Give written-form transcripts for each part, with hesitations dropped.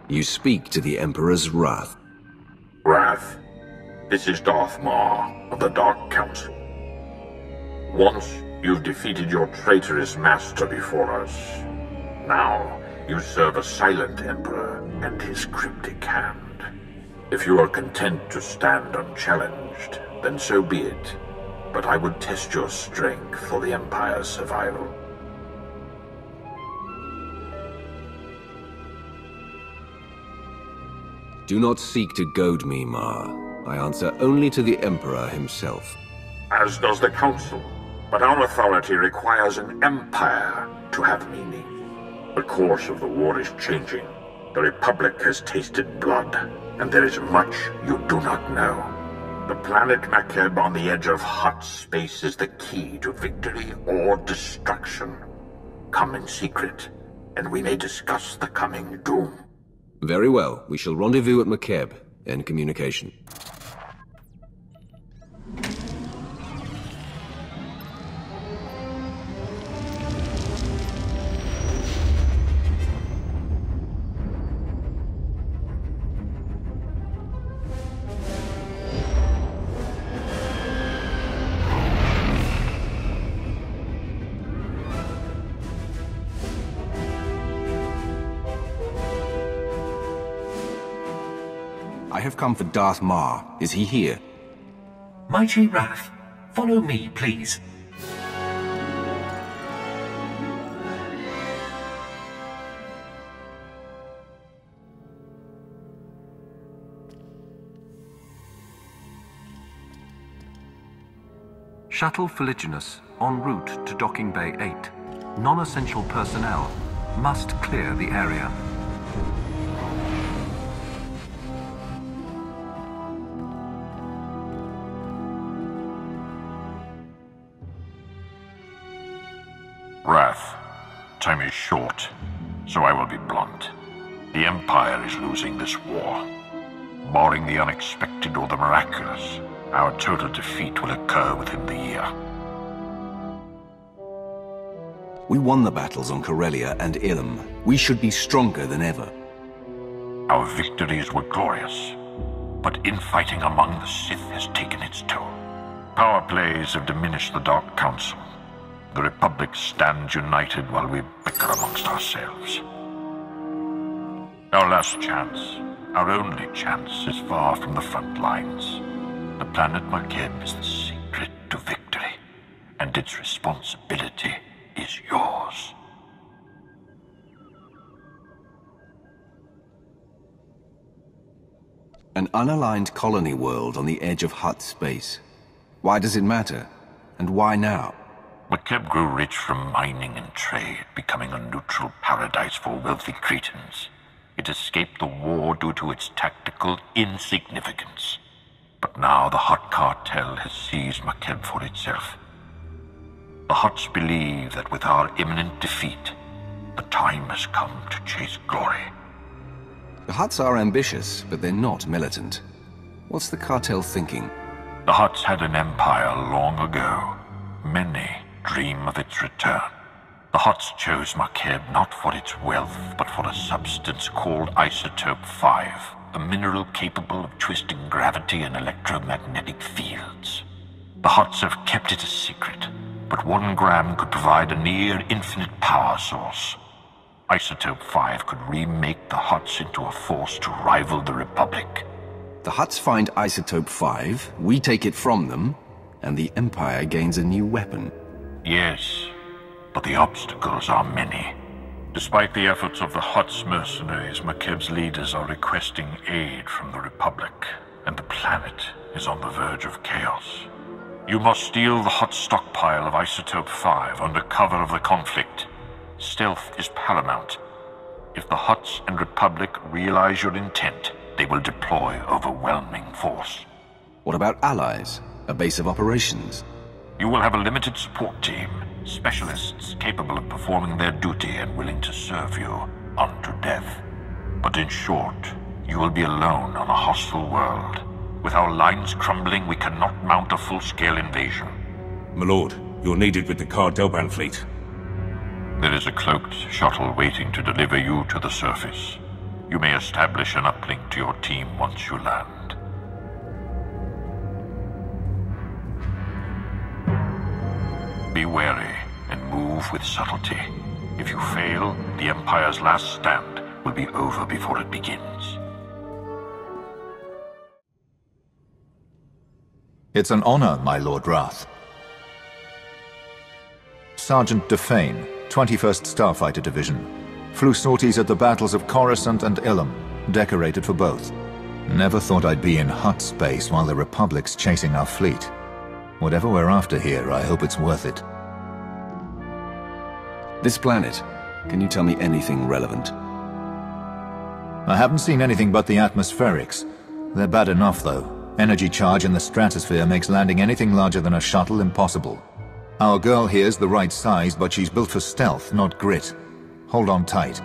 You speak to the Emperor's wrath. Wrath. This is Darth Maul of the Dark Council. Once, you've defeated your traitorous master before us. Now, you serve a silent Emperor and his cryptic hand. If you are content to stand unchallenged, then so be it. But I would test your strength for the Empire's survival. Do not seek to goad me, Ma. I answer only to the Emperor himself. As does the Council. But our authority requires an empire to have meaning. The course of the war is changing. The Republic has tasted blood, and there is much you do not know. The planet Makeb on the edge of hot space is the key to victory or destruction. Come in secret, and we may discuss the coming doom. Very well. We shall rendezvous at Makeb. End communication. I have come for Darth Maul. Is he here? Mighty Wrath, follow me, please. Shuttle Fuliginous, en route to Docking Bay 8. Non-essential personnel must clear the area. Wrath. Time is short, so I will be blunt. The Empire is losing this war. Barring the unexpected or the miraculous, our total defeat will occur within the year. We won the battles on Corellia and Ilum. We should be stronger than ever. Our victories were glorious, but infighting among the Sith has taken its toll. Power plays have diminished the Dark Council. The Republic stands united while we bicker amongst ourselves. Our last chance, our only chance, is far from the front lines. The planet Makeb is the secret to victory, and its responsibility is yours. An unaligned colony world on the edge of Hutt space. Why does it matter? And why now? Makeb grew rich from mining and trade, becoming a neutral paradise for wealthy Cretans. It escaped the war due to its tactical insignificance. But now the Hutt cartel has seized Makeb for itself. The Hutts believe that with our imminent defeat, the time has come to chase glory. The Hutts are ambitious, but they're not militant. What's the cartel thinking? The Hutts had an empire long ago. Many dream of its return. The Hutts chose Makeb not for its wealth, but for a substance called Isotope 5, a mineral capable of twisting gravity and electromagnetic fields. The Hutts have kept it a secret, but 1 gram could provide a near-infinite power source. Isotope 5 could remake the Hutts into a force to rival the Republic. The Hutts find Isotope 5, we take it from them, and the Empire gains a new weapon. Yes, but the obstacles are many. Despite the efforts of the Hutts mercenaries, Makeb's leaders are requesting aid from the Republic, and the planet is on the verge of chaos. You must steal the Hutt stockpile of Isotope 5 under cover of the conflict. Stealth is paramount. If the Hutts and Republic realize your intent, they will deploy overwhelming force. What about allies? A base of operations? You will have a limited support team, specialists capable of performing their duty and willing to serve you unto death. But in short, you will be alone on a hostile world. With our lines crumbling, we cannot mount a full-scale invasion. My lord, you're needed with the Cardelban fleet. There is a cloaked shuttle waiting to deliver you to the surface. You may establish an uplink to your team once you land. Be wary and move with subtlety. If you fail, the Empire's last stand will be over before it begins. It's an honor, my Lord Wrath. Sergeant Defane, 21st Starfighter Division. Flew sorties at the battles of Coruscant and Ilum, decorated for both. Never thought I'd be in Hutt space while the Republic's chasing our fleet. Whatever we're after here, I hope it's worth it. This planet, can you tell me anything relevant? I haven't seen anything but the atmospherics. They're bad enough, though. Energy charge in the stratosphere makes landing anything larger than a shuttle impossible. Our girl here's the right size, but she's built for stealth, not grit. Hold on tight.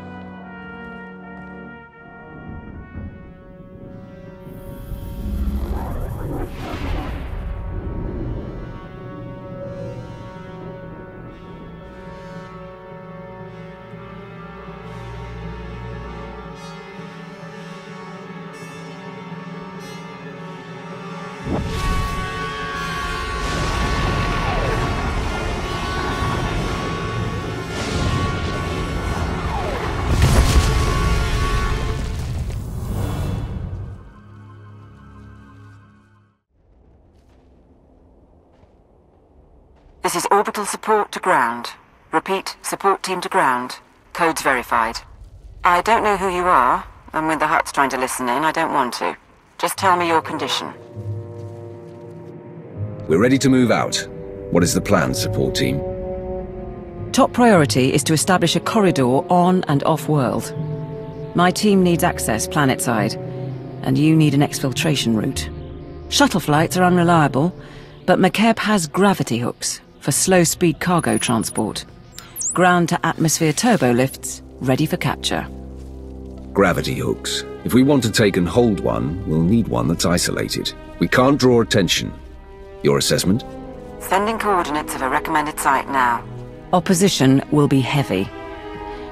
This is orbital support to ground. Repeat, support team to ground. Codes verified. I don't know who you are, and when the Hutt's trying to listen in, I don't want to. Just tell me your condition. We're ready to move out. What is the plan, support team? Top priority is to establish a corridor on and off-world. My team needs access planet-side, and you need an exfiltration route. Shuttle flights are unreliable, but Makeb has gravity hooks for slow-speed cargo transport. Ground-to-atmosphere turbo lifts, ready for capture. Gravity hooks. If we want to take and hold one, we'll need one that's isolated. We can't draw attention. Your assessment? Sending coordinates of a recommended site now. Opposition will be heavy.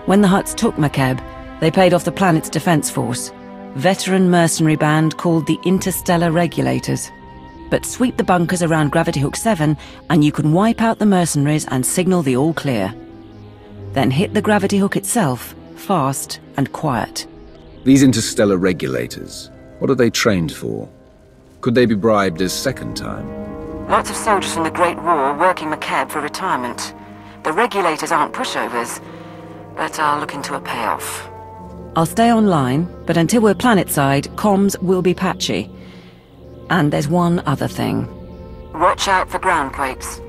When the Hutts took Makeb, they paid off the planet's defense force. Veteran mercenary band called the Interstellar Regulators. But sweep the bunkers around Gravity Hook 7 and you can wipe out the mercenaries and signal the all clear. Then hit the Gravity Hook itself, fast and quiet. These Interstellar Regulators, what are they trained for? Could they be bribed a second time? Lots of soldiers from the Great War working Makeb for retirement. The Regulators aren't pushovers, but I'll look into a payoff. I'll stay online, but until we're planet-side, comms will be patchy. And there's one other thing. Watch out for ground quakes.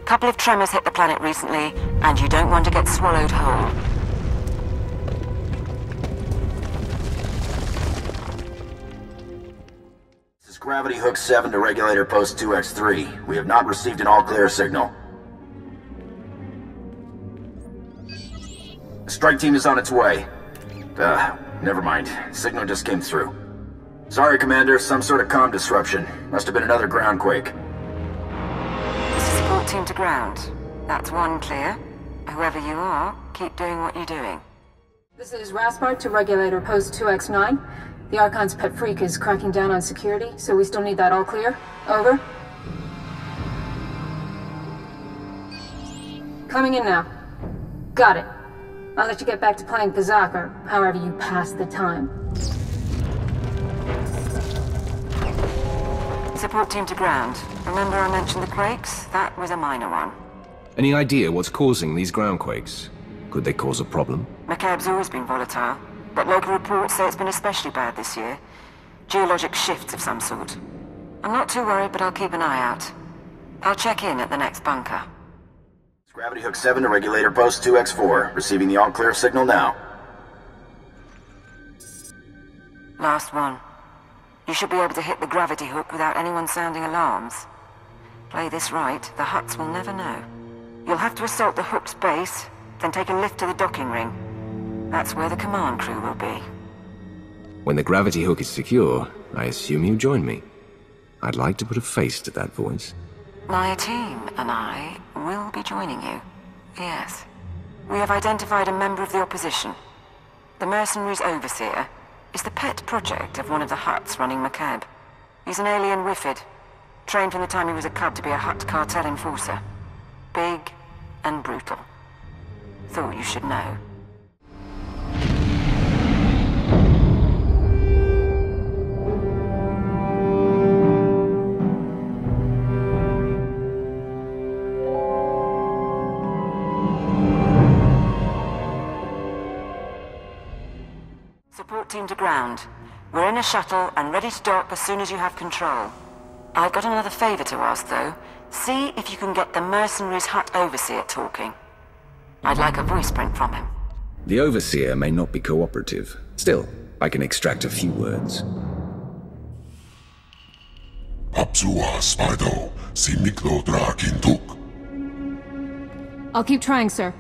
Couple of tremors hit the planet recently, and you don't want to get swallowed whole. This is Gravity Hook 7 to Regulator Post 2X3. We have not received an all-clear signal. The strike team is on its way. Never mind. Signal just came through. Sorry, Commander, some sort of comm disruption. Must have been another ground quake. This is support team to ground. That's one clear. Whoever you are, keep doing what you're doing. This is Raspart to Regulator Post 2X9. The Archon's pet freak is cracking down on security, so we still need that all clear. Over. Coming in now. Got it. I'll let you get back to playing Pazak, or however you pass the time. Support team to ground. Remember I mentioned the quakes? That was a minor one. Any idea what's causing these ground quakes? Could they cause a problem? Makeb's always been volatile, but local reports say it's been especially bad this year. Geologic shifts of some sort. I'm not too worried, but I'll keep an eye out. I'll check in at the next bunker. It's Gravity Hook 7 to Regulator Post 2X4. Receiving the all-clear signal now. Last one. You should be able to hit the gravity hook without anyone sounding alarms. Play this right, the Hutts will never know. You'll have to assault the hook's base, then take a lift to the docking ring. That's where the command crew will be. When the gravity hook is secure, I assume you join me. I'd like to put a face to that voice. My team and I will be joining you. Yes. We have identified a member of the opposition. The mercenary's overseer, is the pet project of one of the Hutts running Makeb. He's an alien Wiffid, trained from the time he was a cub to be a Hutt cartel enforcer. Big and brutal. Thought you should know. Support team to ground. We're in a shuttle and ready to dock as soon as you have control. I've got another favor to ask, though. See if you can get the mercenaries' Hutt overseer talking. I'd like a voice print from him. The overseer may not be cooperative. Still, I can extract a few words. I'll keep trying, sir.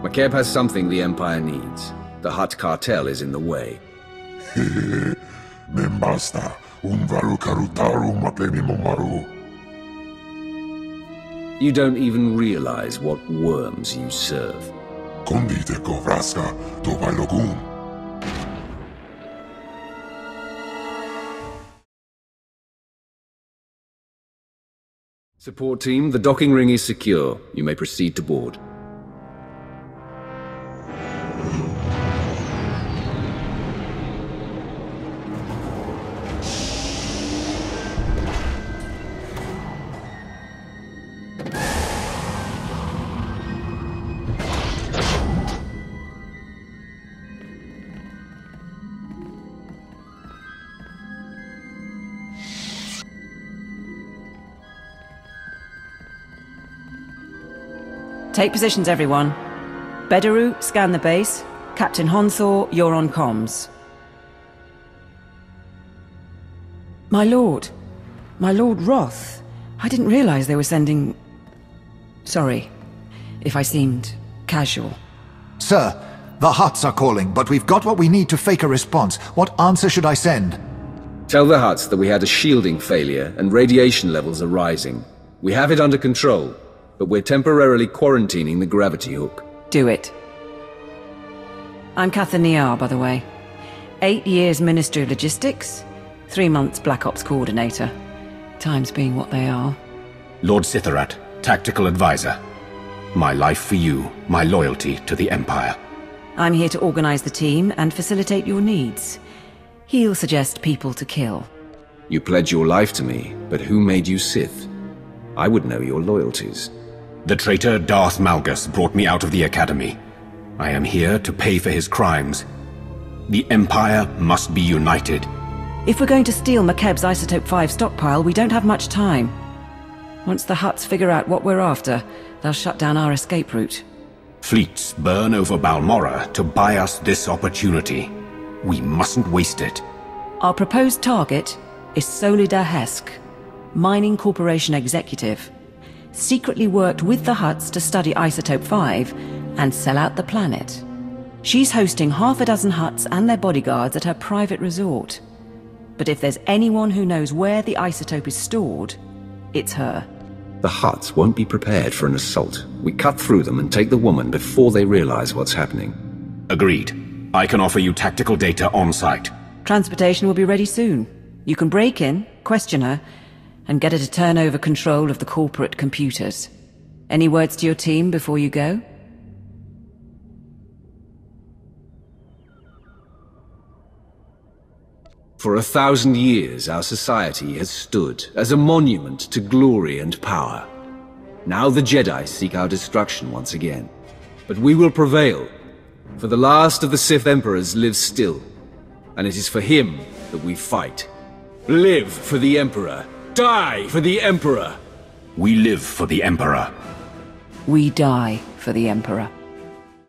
Makeb has something the Empire needs. The Hutt cartel is in the way. You don't even realize what worms you serve. Support team, the docking ring is secure. You may proceed to board. Take positions, everyone. Bedaru, scan the base. Captain Honthor, you're on comms. My lord Roth. I didn't realize they were sending... Sorry, if I seemed casual. Sir, the Hutts are calling, but we've got what we need to fake a response. What answer should I send? Tell the Hutts that we had a shielding failure and radiation levels are rising. We have it under control, but we're temporarily quarantining the gravity hook. Do it. I'm Catherine Niar, by the way. 8 years Ministry of Logistics, 3 months Black Ops Coordinator. Times being what they are. Lord Sitharat, Tactical Advisor. My life for you, my loyalty to the Empire. I'm here to organize the team and facilitate your needs. He'll suggest people to kill. You pledge your life to me, but who made you Sith? I would know your loyalties. The traitor Darth Malgus brought me out of the Academy. I am here to pay for his crimes. The Empire must be united. If we're going to steal Makeb's Isotope 5 stockpile, we don't have much time. Once the Hutts figure out what we're after, they'll shut down our escape route. Fleets burn over Balmorra to buy us this opportunity. We mustn't waste it. Our proposed target is Solida Hesk, Mining Corporation executive. Secretly worked with the Hutts to study Isotope 5 and sell out the planet. She's hosting half a dozen Hutts and their bodyguards at her private resort. But if there's anyone who knows where the isotope is stored, it's her. The Hutts won't be prepared for an assault. We cut through them and take the woman before they realize what's happening. Agreed. I can offer you tactical data on-site. Transportation will be ready soon. You can break in, question her, and get her to turn over control of the corporate computers. Any words to your team before you go? For 1,000 years, our society has stood as a monument to glory and power. Now the Jedi seek our destruction once again. But we will prevail, for the last of the Sith Emperors lives still, and it is for him that we fight. Live for the Emperor! Die for the Emperor! We live for the Emperor. We die for the Emperor.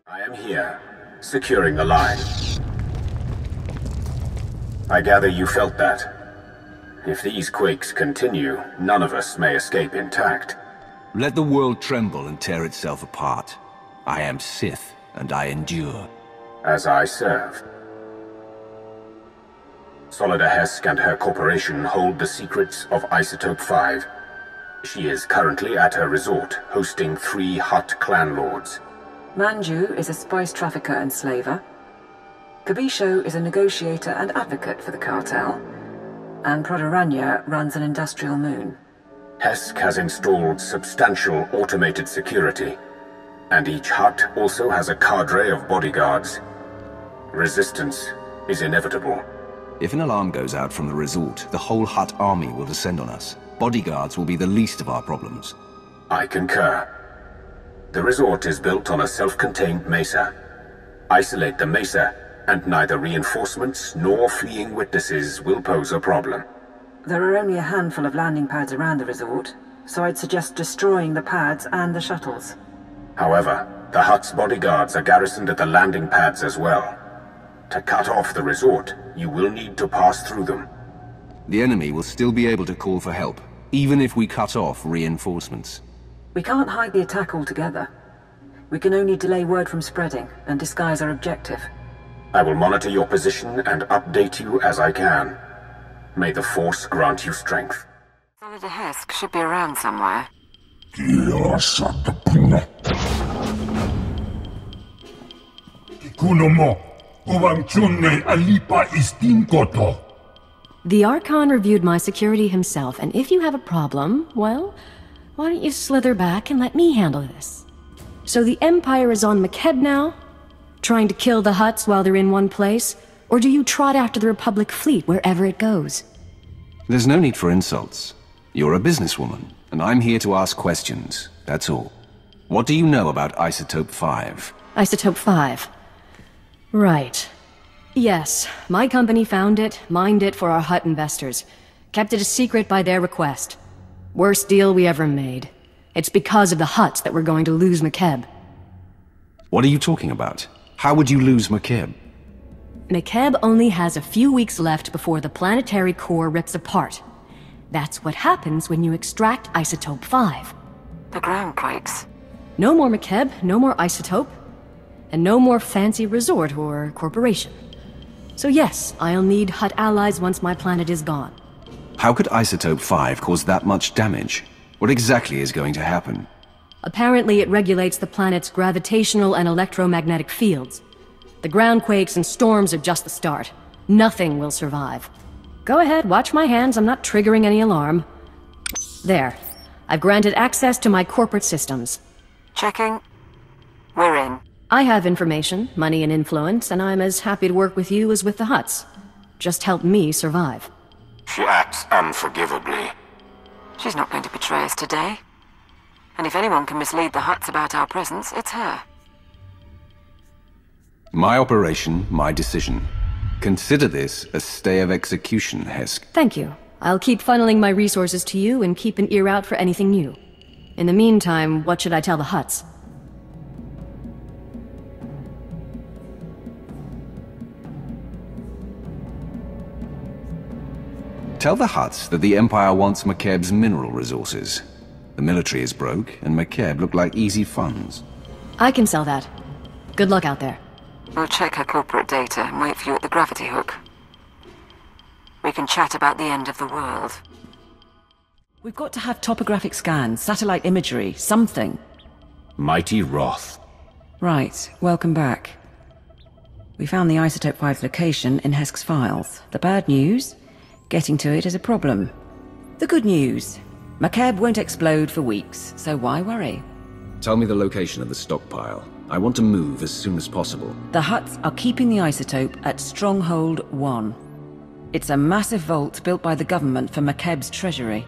I am here, securing the line. I gather you felt that. If these quakes continue, none of us may escape intact. Let the world tremble and tear itself apart. I am Sith, and I endure. As I serve. Solida Hesk and her corporation hold the secrets of Isotope 5. She is currently at her resort, hosting 3 Hutt clan lords. Manju is a spice trafficker and slaver. Kabisho is a negotiator and advocate for the cartel. And Prodoranya runs an industrial moon. Hesk has installed substantial automated security, and each hut also has a cadre of bodyguards. Resistance is inevitable. If an alarm goes out from the resort, the whole Hutt army will descend on us. Bodyguards will be the least of our problems. I concur. The resort is built on a self-contained mesa. Isolate the mesa, and neither reinforcements nor fleeing witnesses will pose a problem. There are only a handful of landing pads around the resort, so I'd suggest destroying the pads and the shuttles. However, the Hutt's bodyguards are garrisoned at the landing pads as well. To cut off the resort, you will need to pass through them. The enemy will still be able to call for help, even if we cut off reinforcements. We can't hide the attack altogether. We can only delay word from spreading and disguise our objective. I will monitor your position and update you as I can. May the Force grant you strength. Solida Hesk should be around somewhere. The Archon reviewed my security himself, and if you have a problem, well, why don't you slither back and let me handle this? So the Empire is on Makeb now? Trying to kill the Hutts while they're in one place? Or do you trot after the Republic fleet wherever it goes? There's no need for insults. You're a businesswoman, and I'm here to ask questions, that's all. What do you know about Isotope 5? Isotope 5. Right. Yes, my company found it, mined it for our Hutt investors. Kept it a secret by their request. Worst deal we ever made. It's because of the Hutts that we're going to lose Makeb. What are you talking about? How would you lose Makeb? Makeb only has a few weeks left before the planetary core rips apart. That's what happens when you extract Isotope 5. The ground quakes. No more Makeb, no more Isotope, and no more fancy resort or corporation. So yes, I'll need Hutt allies once my planet is gone. How could Isotope 5 cause that much damage? What exactly is going to happen? Apparently it regulates the planet's gravitational and electromagnetic fields. The ground quakes and storms are just the start. Nothing will survive. Go ahead, watch my hands, I'm not triggering any alarm. There. I've granted access to my corporate systems. Checking. We're in. I have information, money and influence, and I'm as happy to work with you as with the Hutts. Just help me survive. She acts unforgivably. She's not going to betray us today. And if anyone can mislead the Hutts about our presence, it's her. My operation, my decision. Consider this a stay of execution, Hesk. Thank you. I'll keep funneling my resources to you and keep an ear out for anything new. In the meantime, what should I tell the Hutts? Tell the Hutts that the Empire wants Makeb's mineral resources. The military is broke, and Makeb look like easy funds. I can sell that. Good luck out there. We'll check her corporate data and wait for you at the gravity hook. We can chat about the end of the world. We've got to have topographic scans, satellite imagery, something. Mighty Wrath. Right, welcome back. We found the Isotope 5's location in Hesk's files. The bad news? Getting to it is a problem. The good news? Makeb won't explode for weeks, so why worry? Tell me the location of the stockpile. I want to move as soon as possible. The Hutts are keeping the isotope at Stronghold 1. It's a massive vault built by the government for Makeb's treasury.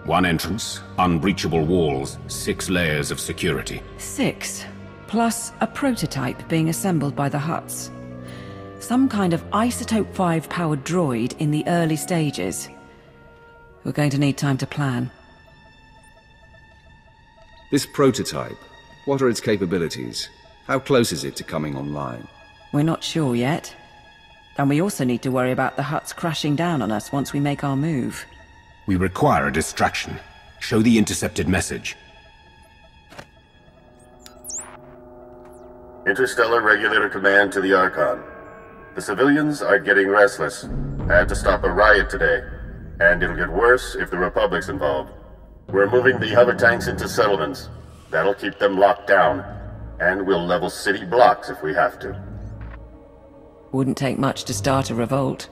One entrance, unbreachable walls, 6 layers of security. 6, plus a prototype being assembled by the Hutts. Some kind of Isotope 5-powered droid in the early stages. We're going to need time to plan. This prototype, what are its capabilities? How close is it to coming online? We're not sure yet. And we also need to worry about the Hutts crashing down on us once we make our move. We require a distraction. Show the intercepted message. Interstellar Regulator Command to the Archon. The civilians are getting restless. I had to stop a riot today. And it'll get worse if the Republic's involved. We're moving the hover tanks into settlements. That'll keep them locked down. And we'll level city blocks if we have to. Wouldn't take much to start a revolt.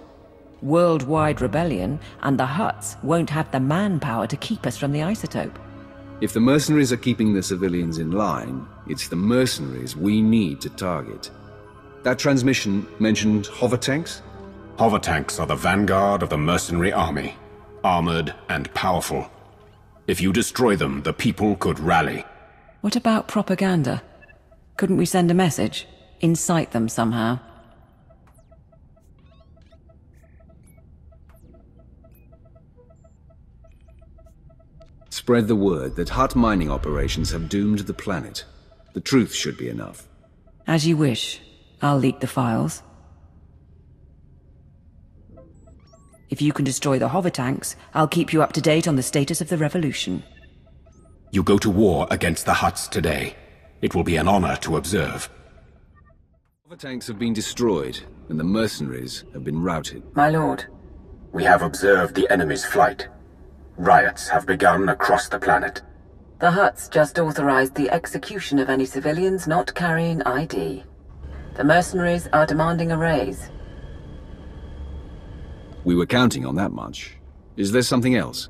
Worldwide rebellion, and the Hutts won't have the manpower to keep us from the isotope. If the mercenaries are keeping the civilians in line, it's the mercenaries we need to target. That transmission mentioned hover tanks? Hover tanks are the vanguard of the mercenary army. Armored and powerful. If you destroy them, the people could rally. What about propaganda? Couldn't we send a message? Incite them somehow? Spread the word that Hutt mining operations have doomed the planet. The truth should be enough. As you wish. I'll leak the files. If you can destroy the hover tanks, I'll keep you up to date on the status of the revolution. You go to war against the Hutts today. It will be an honor to observe. Hover tanks have been destroyed, and the mercenaries have been routed. My lord. We have observed the enemy's flight. Riots have begun across the planet. The Hutts just authorized the execution of any civilians not carrying ID. The mercenaries are demanding a raise. We were counting on that much. Is there something else?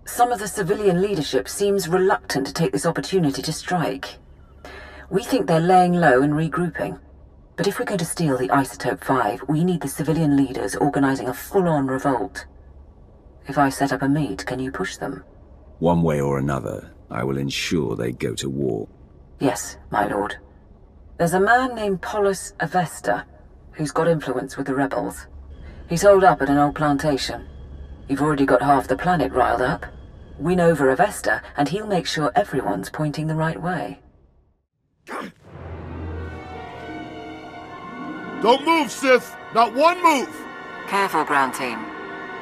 Some of the civilian leadership seems reluctant to take this opportunity to strike. We think they're laying low and regrouping. But if we're going to steal the Isotope 5, we need the civilian leaders organizing a full-on revolt. If I set up a meet, can you push them? One way or another, I will ensure they go to war. Yes, my lord. There's a man named Polis Avesta, who's got influence with the rebels. He's holed up at an old plantation. You've already got half the planet riled up. Win over Avesta, and he'll make sure everyone's pointing the right way. Don't move, Sith! Not one move! Careful, ground team.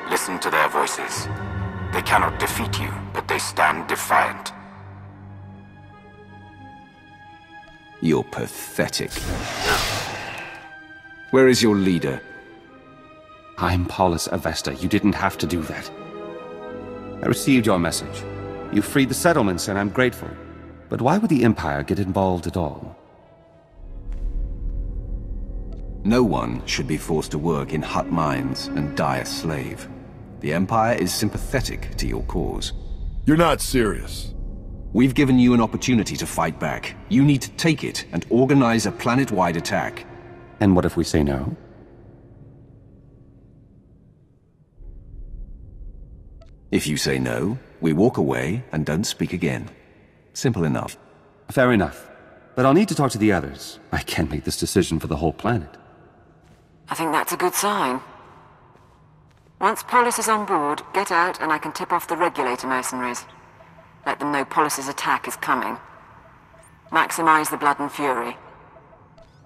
Listen to their voices. They cannot defeat you, but they stand defiant. You're pathetic. Where is your leader? I'm Polis Avesta. You didn't have to do that. I received your message. You freed the settlements, and I'm grateful. But why would the Empire get involved at all? No one should be forced to work in Hutt mines and die a slave. The Empire is sympathetic to your cause. You're not serious. We've given you an opportunity to fight back. You need to take it and organize a planet-wide attack. And what if we say no? If you say no, we walk away and don't speak again. Simple enough. Fair enough. But I'll need to talk to the others. I can't make this decision for the whole planet. I think that's a good sign. Once Polis is on board, get out and I can tip off the regulator mercenaries. Let them know Polis's attack is coming. Maximize the blood and fury.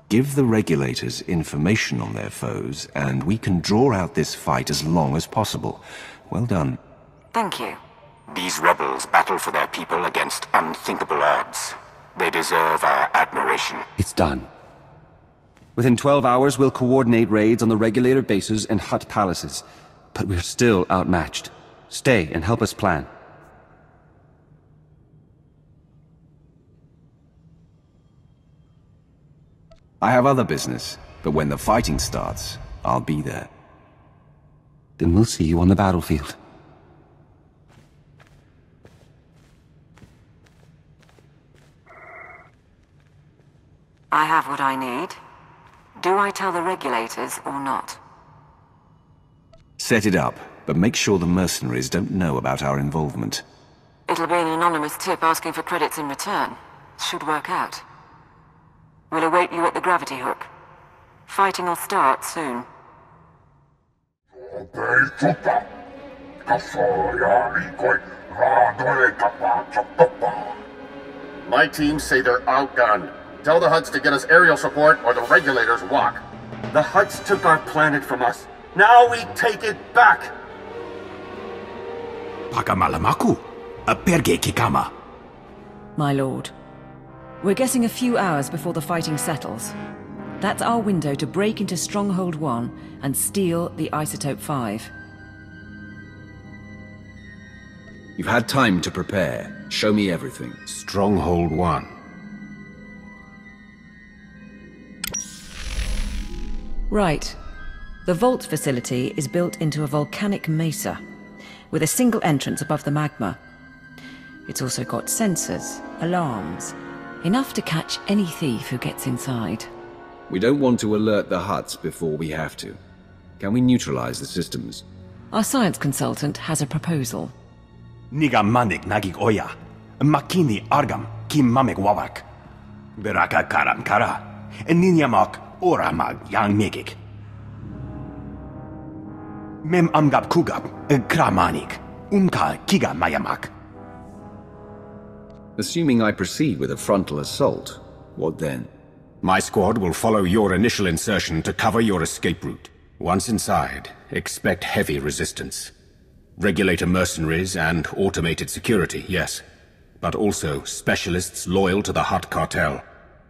Give the regulators information on their foes, and we can draw out this fight as long as possible. Well done. Thank you. These rebels battle for their people against unthinkable odds. They deserve our admiration. It's done. Within 12 hours, we'll coordinate raids on the regulator bases and Hutt palaces. But we're still outmatched. Stay and help us plan. I have other business, but when the fighting starts, I'll be there. Then we'll see you on the battlefield. I have what I need. Do I tell the regulators or not? Set it up, but make sure the mercenaries don't know about our involvement. It'll be an anonymous tip asking for credits in return. Should work out. We'll await you at the gravity hook. Fighting will start soon. My teams say they're outgunned. Tell the Hutts to get us aerial support or the regulators walk. The Hutts took our planet from us. Now we take it back! Pakamalamaku, perge kikama. My lord, we're getting a few hours before the fighting settles. That's our window to break into Stronghold 1 and steal the Isotope 5. You've had time to prepare. Show me everything. Stronghold 1. Right. The vault facility is built into a volcanic mesa, with a single entrance above the magma. It's also got sensors, alarms, enough to catch any thief who gets inside. We don't want to alert the Hutts before we have to. Can we neutralize the systems? Our science consultant has a proposal. Niga manik nagig oya, makini argam kim mamek wawak. Beraka karam kara, ninyamak oramag yang megik. Mem amgab kugab, kramanik, umka kiga mayamak. Assuming I proceed with a frontal assault, what then? My squad will follow your initial insertion to cover your escape route. Once inside, expect heavy resistance. Regulator mercenaries and automated security, yes. But also specialists loyal to the Hutt cartel.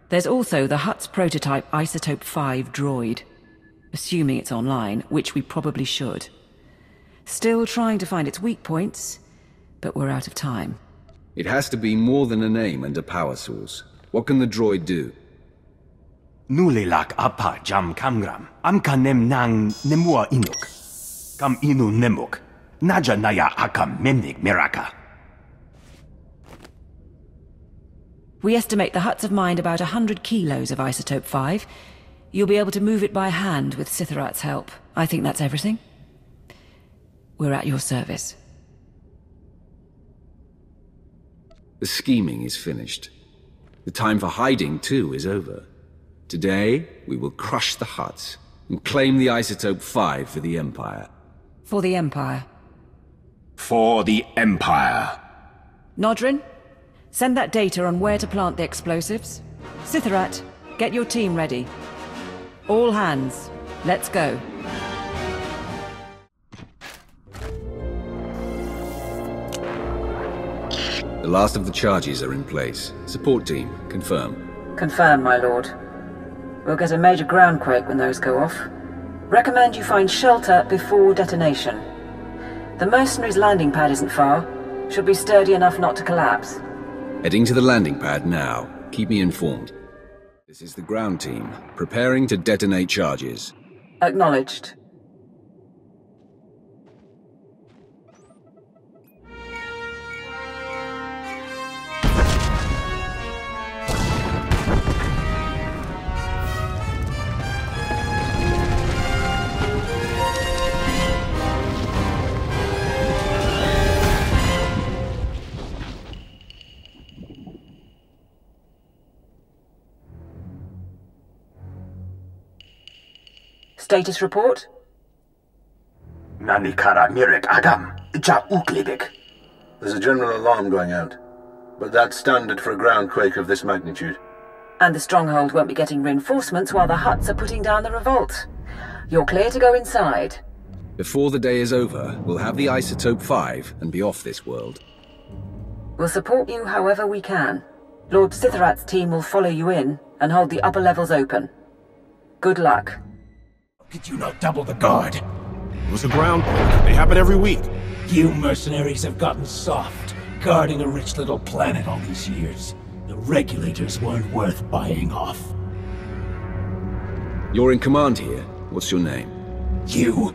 There's also the Hutt's prototype Isotope 5 droid. Assuming it's online, which we probably should. Still trying to find its weak points, but we're out of time. It has to be more than a name and a power source. What can the droid do? Nulilak apa jam kamgram, amka nem nang nemua inuk. Kam inu nemuk, naja naya akam memnik miraka. We estimate the Hutts have mined about 100 kilos of Isotope 5. You'll be able to move it by hand with Sitharat's help. I think that's everything. We're at your service. The scheming is finished. The time for hiding, too, is over. Today, we will crush the Hutts and claim the Isotope 5 for the Empire. For the Empire. For the Empire. Nodrin, send that data on where to plant the explosives. Sitharat, get your team ready. All hands, let's go. The last of the charges are in place. Support team, confirm. Confirm, my lord. We'll get a major groundquake when those go off. Recommend you find shelter before detonation. The mercenaries' landing pad isn't far. Should be sturdy enough not to collapse. Heading to the landing pad now. Keep me informed. This is the ground team, preparing to detonate charges. Acknowledged. Status report? Nanikara mirek agam, ja uklibik. There's a general alarm going out, but that's standard for a groundquake of this magnitude. And the Stronghold won't be getting reinforcements while the Hutts are putting down the revolt. You're clear to go inside. Before the day is over, we'll have the Isotope 5 and be off this world. We'll support you however we can. Lord Sitharat's team will follow you in and hold the upper levels open. Good luck. Did you not double the guard? It was a groundquake. They happen every week. You mercenaries have gotten soft, guarding a rich little planet all these years. The regulators weren't worth buying off. You're in command here. What's your name? You?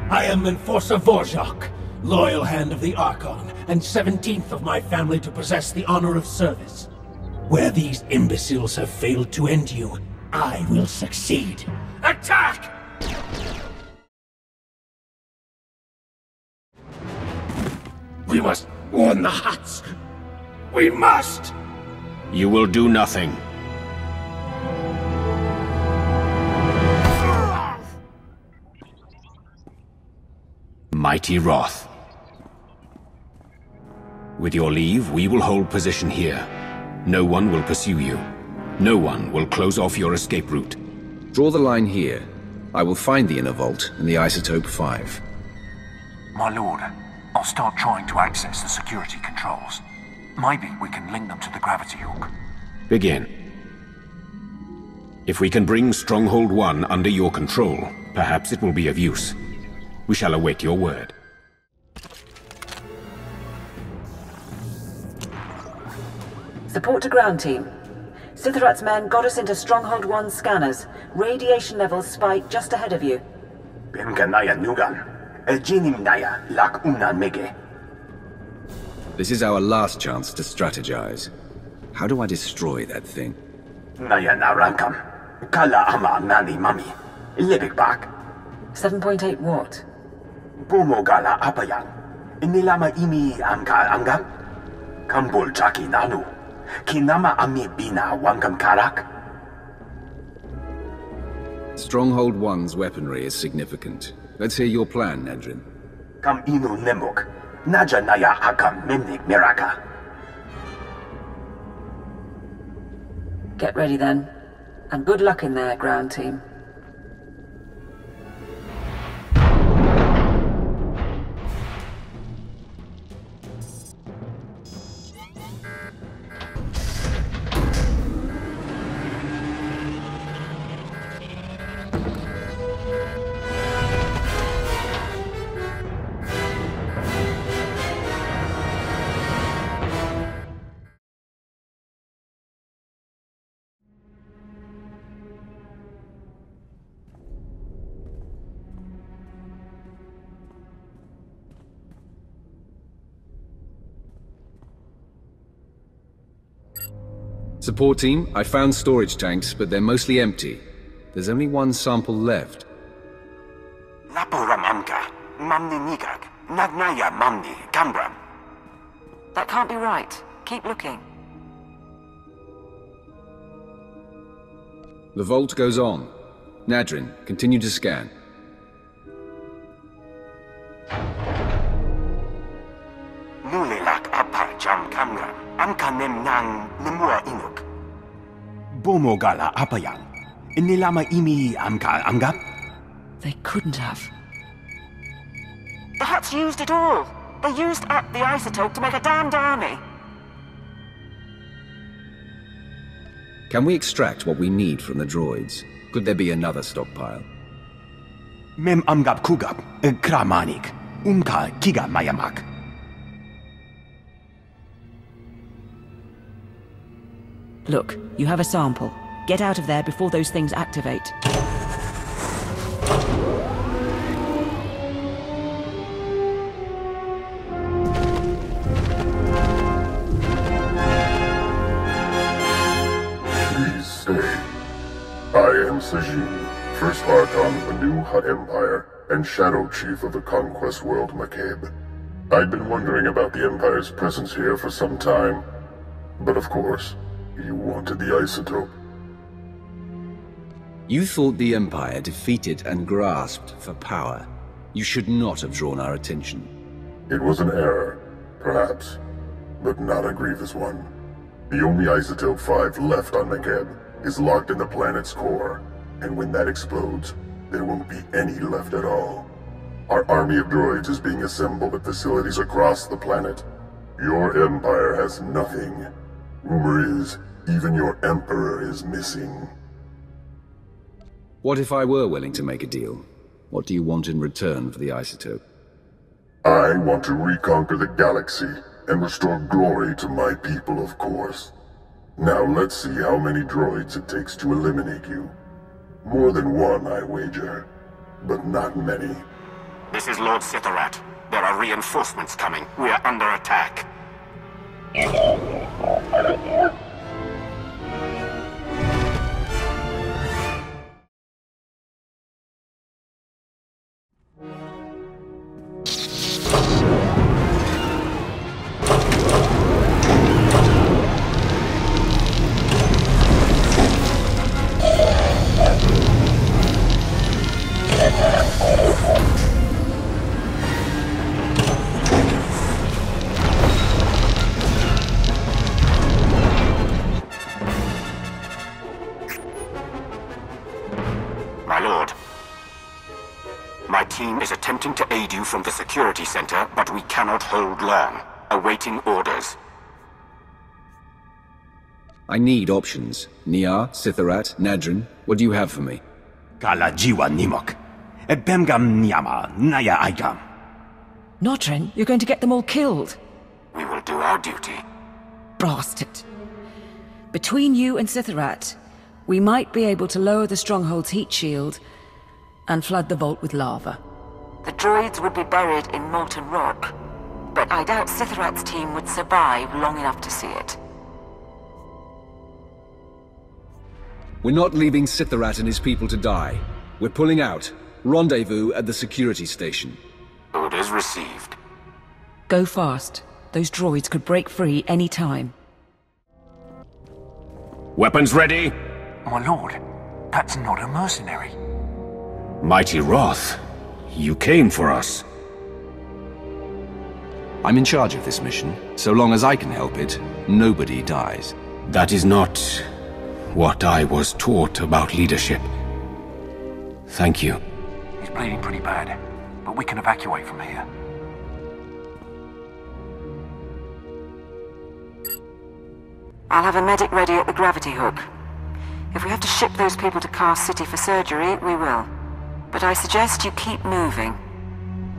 I am Enforcer Vorjak, loyal hand of the Archon, and 17th of my family to possess the honor of service. Where these imbeciles have failed to end you, I will succeed. Attack! We must warn the Hutts. We must! You will do nothing. Mighty Wrath. With your leave, we will hold position here. No one will pursue you. No one will close off your escape route. Draw the line here. I will find the inner vault and the Isotope 5. My lord, I'll start trying to access the security controls. Maybe we can link them to the gravity hook. Begin. If we can bring Stronghold 1 under your control, perhaps it will be of use. We shall await your word. Support to ground team. Sitharat's men got us into Stronghold 1 scanners. Radiation levels spike just ahead of you. This is our last chance to strategize. How do I destroy that thing? 7.8 watt. Bumogala apayang. Inilama imi amka angam. Kambul chaki nanu. Kinama ami bina wangam karak. Stronghold 1's weaponry is significant. Let's hear your plan, Nedrin. Kam inu nemuk. Naja naya akam memnik miraka. Get ready then. And good luck in there, ground team. Support team, I found storage tanks, but they're mostly empty. There's only one sample left. Laporamamka, mamni nigak, nagnaya mamni kambram. That can't be right. Keep looking. The vault goes on. Nadrin, continue to scan. Nulilak apa jam kamram. Amkanem nang nemua inuk. Bomogala apayang. Inilama imi amka angap. They couldn't have. The Hutts used it all. They used up the isotope to make a damned army. Can we extract what we need from the droids? Could there be another stockpile? Mem amgap kugap, kramanik. Unka kiga mayamak. Look, you have a sample. Get out of there before those things activate. Please stay. I am Sajin, First Archon of the New Hutt Empire and Shadow Chief of the Conquest World Makeba. I'd been wondering about the Empire's presence here for some time, but of course, you wanted the isotope. You thought the Empire defeated and grasped for power. You should not have drawn our attention. It was an error, perhaps, but not a grievous one. The only isotope 5 left on Makeba is locked in the planet's core, and when that explodes, there won't be any left at all. Our army of droids is being assembled at facilities across the planet. Your Empire has nothing. Rumor is, even your Emperor is missing. What if I were willing to make a deal? What do you want in return for the isotope? I want to reconquer the galaxy and restore glory to my people, of course. Now let's see how many droids it takes to eliminate you. More than one, I wager, but not many. This is Lord Sitharat. There are reinforcements coming. We are under attack. Attempting to aid you from the security center, but we cannot hold long. Awaiting orders. I need options. Nia, Sitharat, Nadrin, what do you have for me? Kala jiwa nimok. Ebemgam nyama naya aigam. Notrin, you're going to get them all killed. We will do our duty. Bastard. Between you and Sitharat, we might be able to lower the stronghold's heat shield and flood the vault with lava. The droids would be buried in molten rock, but I doubt Sitharat's team would survive long enough to see it. We're not leaving Sitharat and his people to die. We're pulling out. Rendezvous at the security station. Orders received. Go fast. Those droids could break free any time. Weapons ready? My lord, that's not a mercenary. Mighty Wrath, you came for us. I'm in charge of this mission. So long as I can help it, nobody dies. That is not what I was taught about leadership. Thank you. He's bleeding pretty bad, but we can evacuate from here. I'll have a medic ready at the gravity hook. If we have to ship those people to Car City for surgery, we will. But I suggest you keep moving,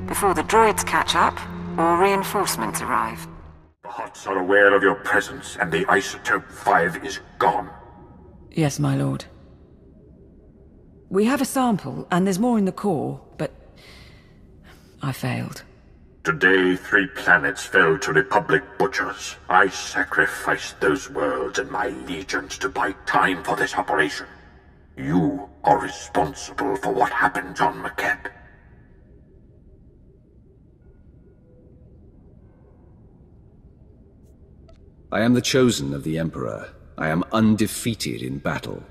before the droids catch up, or reinforcements arrive. The Hutts are aware of your presence, and the Isotope 5 is gone. Yes, my lord. We have a sample, and there's more in the core, but I failed. Today, 3 planets fell to Republic butchers. I sacrificed those worlds and my legions to buy time for this operation. You are responsible for what happens on Makeb. I am the chosen of the Emperor. I am undefeated in battle.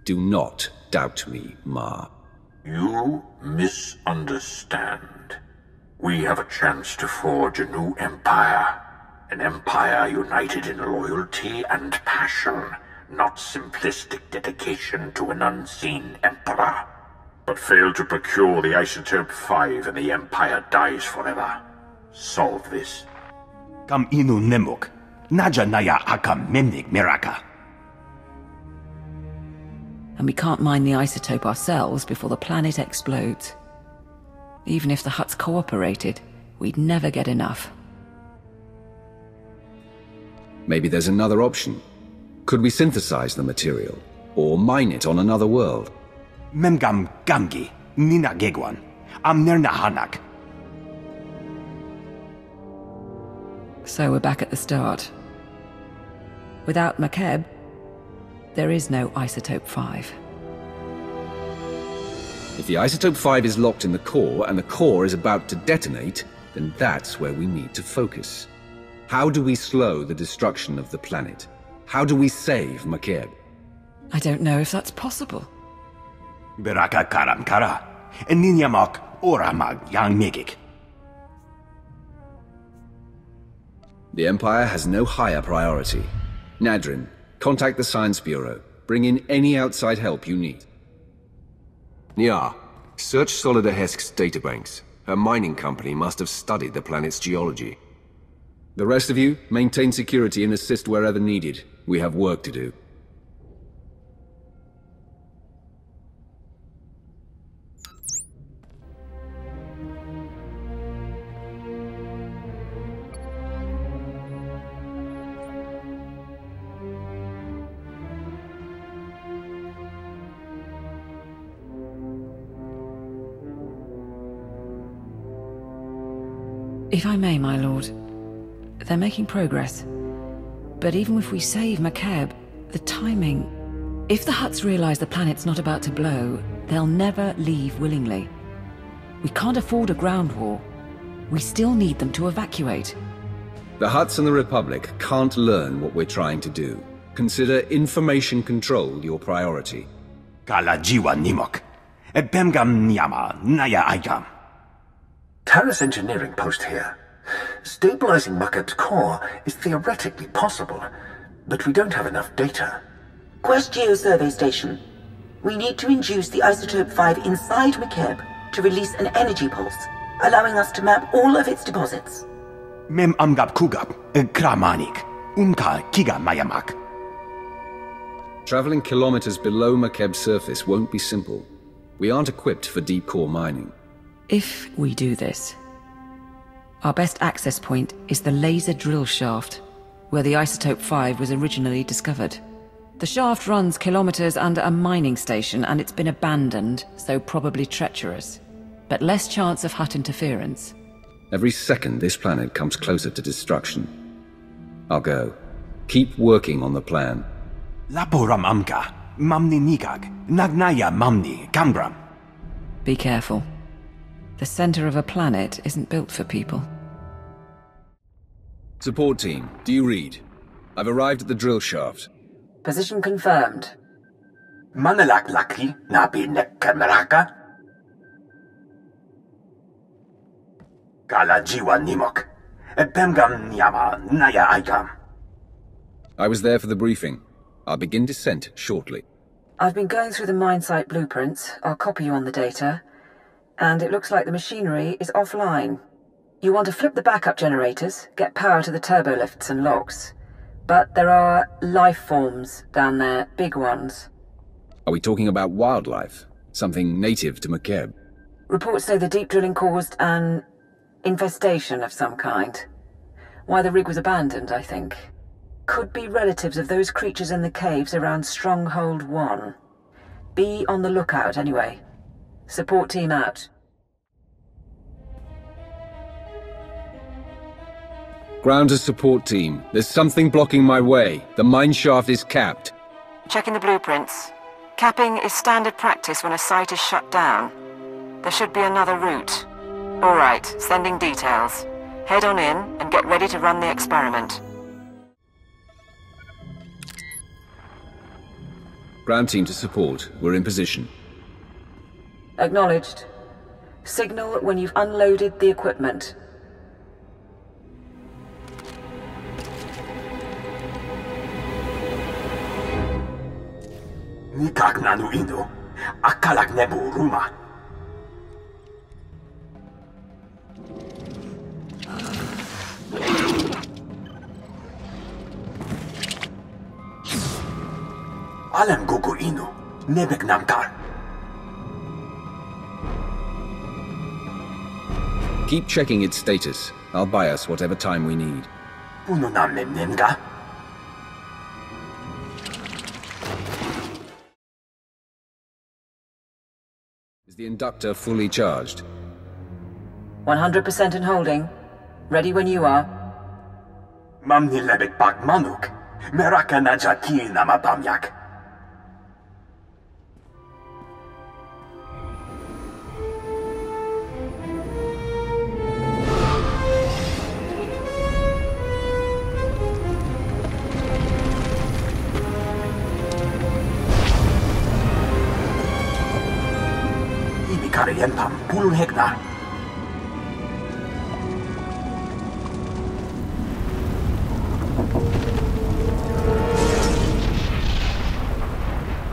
Do not doubt me, Ma. You misunderstand. We have a chance to forge a new empire. An empire united in loyalty and passion, not simplistic dedication to an unseen emperor. But fail to procure the Isotope 5 and the empire dies forever. Solve this. Kam inu nemuk. Naja naya akam memnik miraka. And we can't mine the isotope ourselves before the planet explodes. Even if the Hutts cooperated, we'd never get enough. Maybe there's another option. Could we synthesize the material? Or mine it on another world? Memgam gamgi, nina gegwan, amnerna hanak. So we're back at the start. Without Makeb, there is no Isotope 5. If the Isotope 5 is locked in the core, and the core is about to detonate, then that's where we need to focus. How do we slow the destruction of the planet? How do we save Makeb? I don't know if that's possible. Beraka karam kara, eninyamak oramag yang megik. The Empire has no higher priority. Nadrin, contact the Science Bureau. Bring in any outside help you need. Nia, search Solida Hesk's databanks. Her mining company must have studied the planet's geology. The rest of you, maintain security and assist wherever needed. We have work to do. If I may, my lord, they're making progress. But even if we save Makeb, the timing... If the Hutts realize the planet's not about to blow, they'll never leave willingly. We can't afford a ground war. We still need them to evacuate. The Hutts and the Republic can't learn what we're trying to do. Consider information control your priority. Kala jiwa nimok. Ebemgam nyama naya aigam. Terra's engineering post here. Stabilizing Makeb's core is theoretically possible, but we don't have enough data. Quest Geo Survey Station. We need to induce the Isotope 5 inside Makeb to release an energy pulse, allowing us to map all of its deposits. Mem amgap kugap, kramanik, umka kiga mayamak. Traveling kilometers below Makeb's surface won't be simple. We aren't equipped for deep core mining. If we do this, our best access point is the laser drill shaft, where the Isotope 5 was originally discovered. The shaft runs kilometers under a mining station, and it's been abandoned, so probably treacherous. But less chance of Hutt interference. Every second this planet comes closer to destruction. I'll go. Keep working on the plan. Laboram amka, mamni nigag, nagnaya mamni, gambram. Be careful. The center of a planet isn't built for people. Support team, do you read? I've arrived at the drill shaft. Position confirmed. Manalak laki, nabi nekkameraka. Gala jiwa nimok. Ebemgam nyama naya aigam. I was there for the briefing. I'll begin descent shortly. I've been going through the mine site blueprints. I'll copy you on the data. And it looks like the machinery is offline. You want to flip the backup generators, get power to the turbolifts and locks. But there are life forms down there, big ones. Are we talking about wildlife? Something native to Makeb? Reports say the deep drilling caused an infestation of some kind. Why the rig was abandoned, I think. Could be relatives of those creatures in the caves around Stronghold 1. Be on the lookout anyway. Support team out. Ground to support team. There's something blocking my way. The mine shaft is capped. Checking the blueprints. Capping is standard practice when a site is shut down. There should be another route. All right, sending details. Head on in and get ready to run the experiment. Ground team to support. We're in position. Acknowledged. Signal when you've unloaded the equipment. Nikak nanu indo. Akalak nebu ruma. Alam gugu inu. Nebek namkar. Keep checking its status. I'll buy us whatever time we need. Puno nam nemnenga. Is the inductor fully charged? 100% in holding. Ready when you are. Mamni lebek bak manuk. Meraka najaki nama bamyak. Yenpam pulun hektar.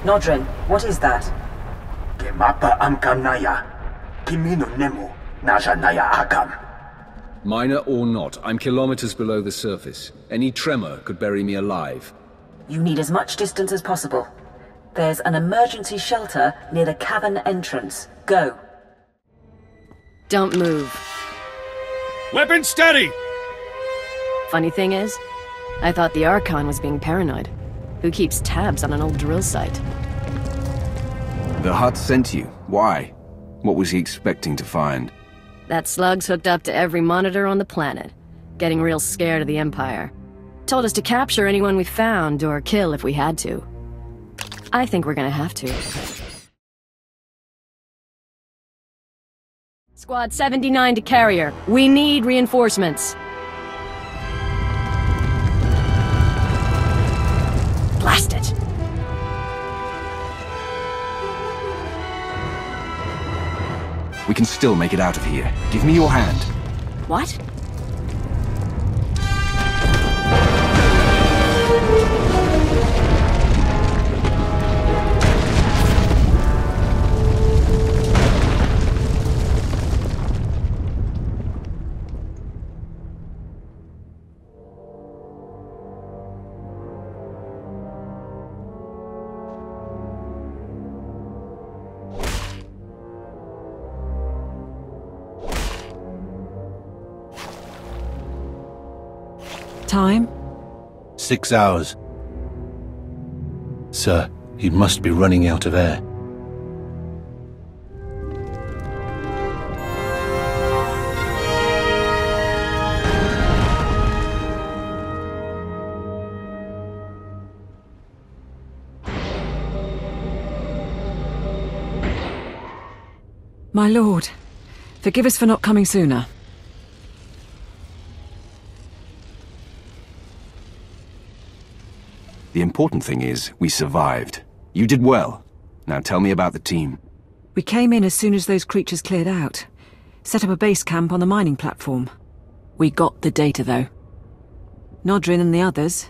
Nodrin, what is that? Gemapa amkam naya. Kimino nemu. Naja naya akam. Minor or not, I'm kilometers below the surface. Any tremor could bury me alive. You need as much distance as possible. There's an emergency shelter near the cavern entrance. Go. Don't move. Weapon steady! Funny thing is, I thought the Archon was being paranoid. Who keeps tabs on an old drill site? The Hutt sent you. Why? What was he expecting to find? That slug's hooked up to every monitor on the planet. Getting real scared of the Empire. Told us to capture anyone we found, or kill if we had to. I think we're gonna have to. Squad 79 to carrier. We need reinforcements. Blast it! We can still make it out of here. Give me your hand. What? time? 6 hours. Sir, he must be running out of air. My lord, forgive us for not coming sooner. The important thing is, we survived. You did well. Now tell me about the team. We came in as soon as those creatures cleared out. Set up a base camp on the mining platform. We got the data, though. Nodrin and the others,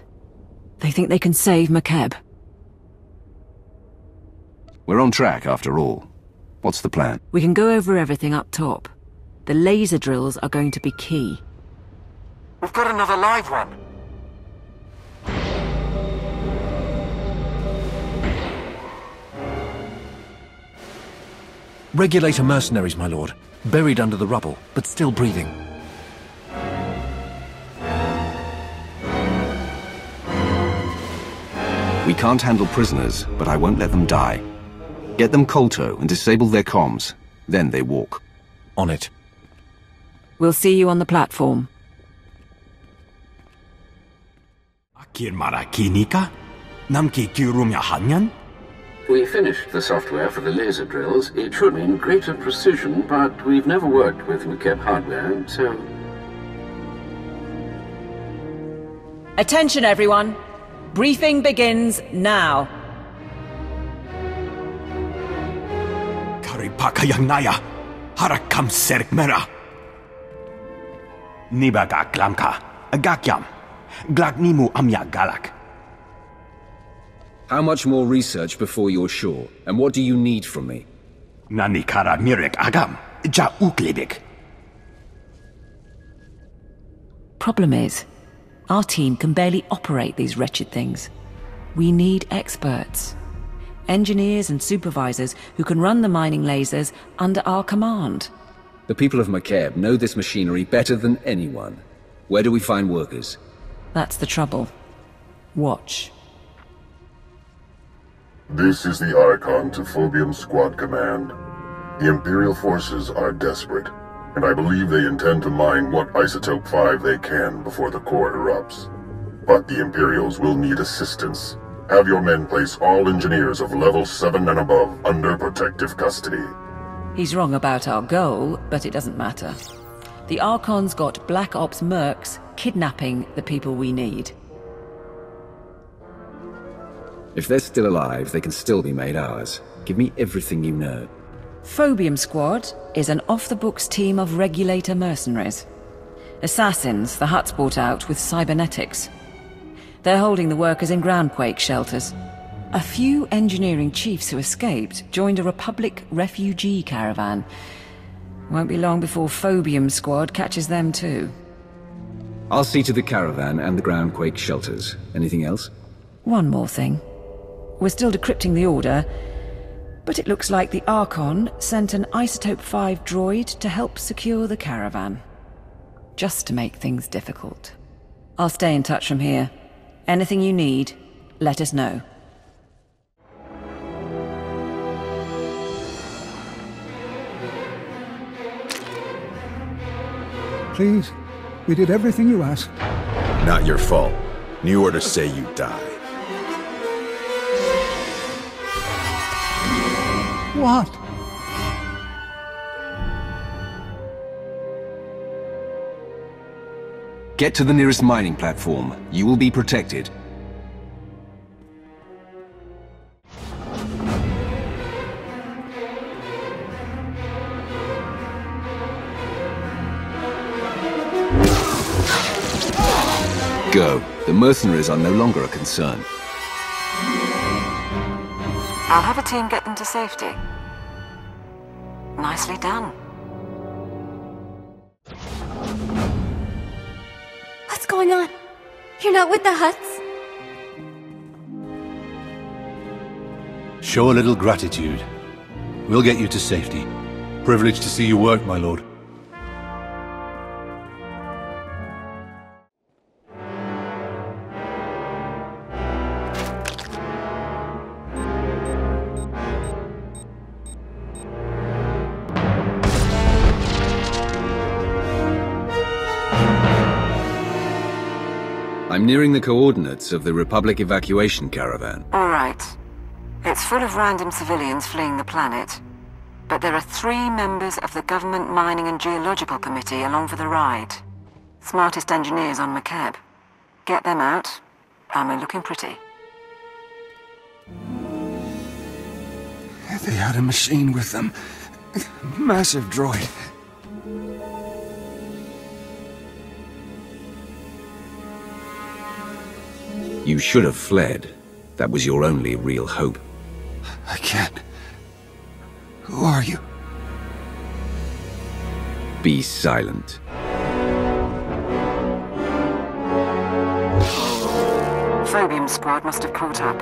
they think they can save Makeb. We're on track, after all. What's the plan? We can go over everything up top. The laser drills are going to be key. We've got another live one. Regulator mercenaries, my lord. Buried under the rubble, but still breathing. We can't handle prisoners, but I won't let them die. Get them Kolto and disable their comms. Then they walk. On it. We'll see you on the platform. We finished the software for the laser drills. It should mean greater precision, but we've never worked with Makeb hardware, so... Attention, everyone. Briefing begins now. Karipakayangnaya, harakam serkmera. Nibaga glamka, agakyam, glagnimu amya galak. How much more research before you're sure? And what do you need from me? Nanikara mirek agam, ja uklibik. Problem is, our team can barely operate these wretched things. We need experts. Engineers and supervisors who can run the mining lasers under our command. The people of Makeb know this machinery better than anyone. Where do we find workers? That's the trouble. Watch. This is the Archon to Phobium Squad Command. The Imperial forces are desperate, and I believe they intend to mine what Isotope 5 they can before the core erupts. But the Imperials will need assistance. Have your men place all engineers of level 7 and above under protective custody. He's wrong about our goal, but it doesn't matter. The Archon's got Black Ops mercs kidnapping the people we need. If they're still alive, they can still be made ours. Give me everything you know. Phobium Squad is an off-the-books team of regulator mercenaries. Assassins the Huts brought out with cybernetics. They're holding the workers in groundquake shelters. A few engineering chiefs who escaped joined a Republic refugee caravan. Won't be long before Phobium Squad catches them too. I'll see to the caravan and the groundquake shelters. Anything else? One more thing. We're still decrypting the order, but it looks like the Archon sent an Isotope 5 droid to help secure the caravan. Just to make things difficult. I'll stay in touch from here. Anything you need, let us know. Please, we did everything you asked. Not your fault. New orders say you die. What? Get to the nearest mining platform. You will be protected. Go. The mercenaries are no longer a concern. I'll have a team get them to safety. Nicely done. What's going on? You're not with the Huts? Show a little gratitude. We'll get you to safety. Privileged to see you work, my lord. I'm nearing the coordinates of the Republic evacuation caravan. All right. It's full of random civilians fleeing the planet. But there are 3 members of the Government Mining and Geological Committee along for the ride. Smartest engineers on Makeb. Get them out, and we're looking pretty. They had a machine with them. Massive droid. You should have fled. That was your only real hope. I can't. Who are you? Be silent. Phobium squad must have caught up.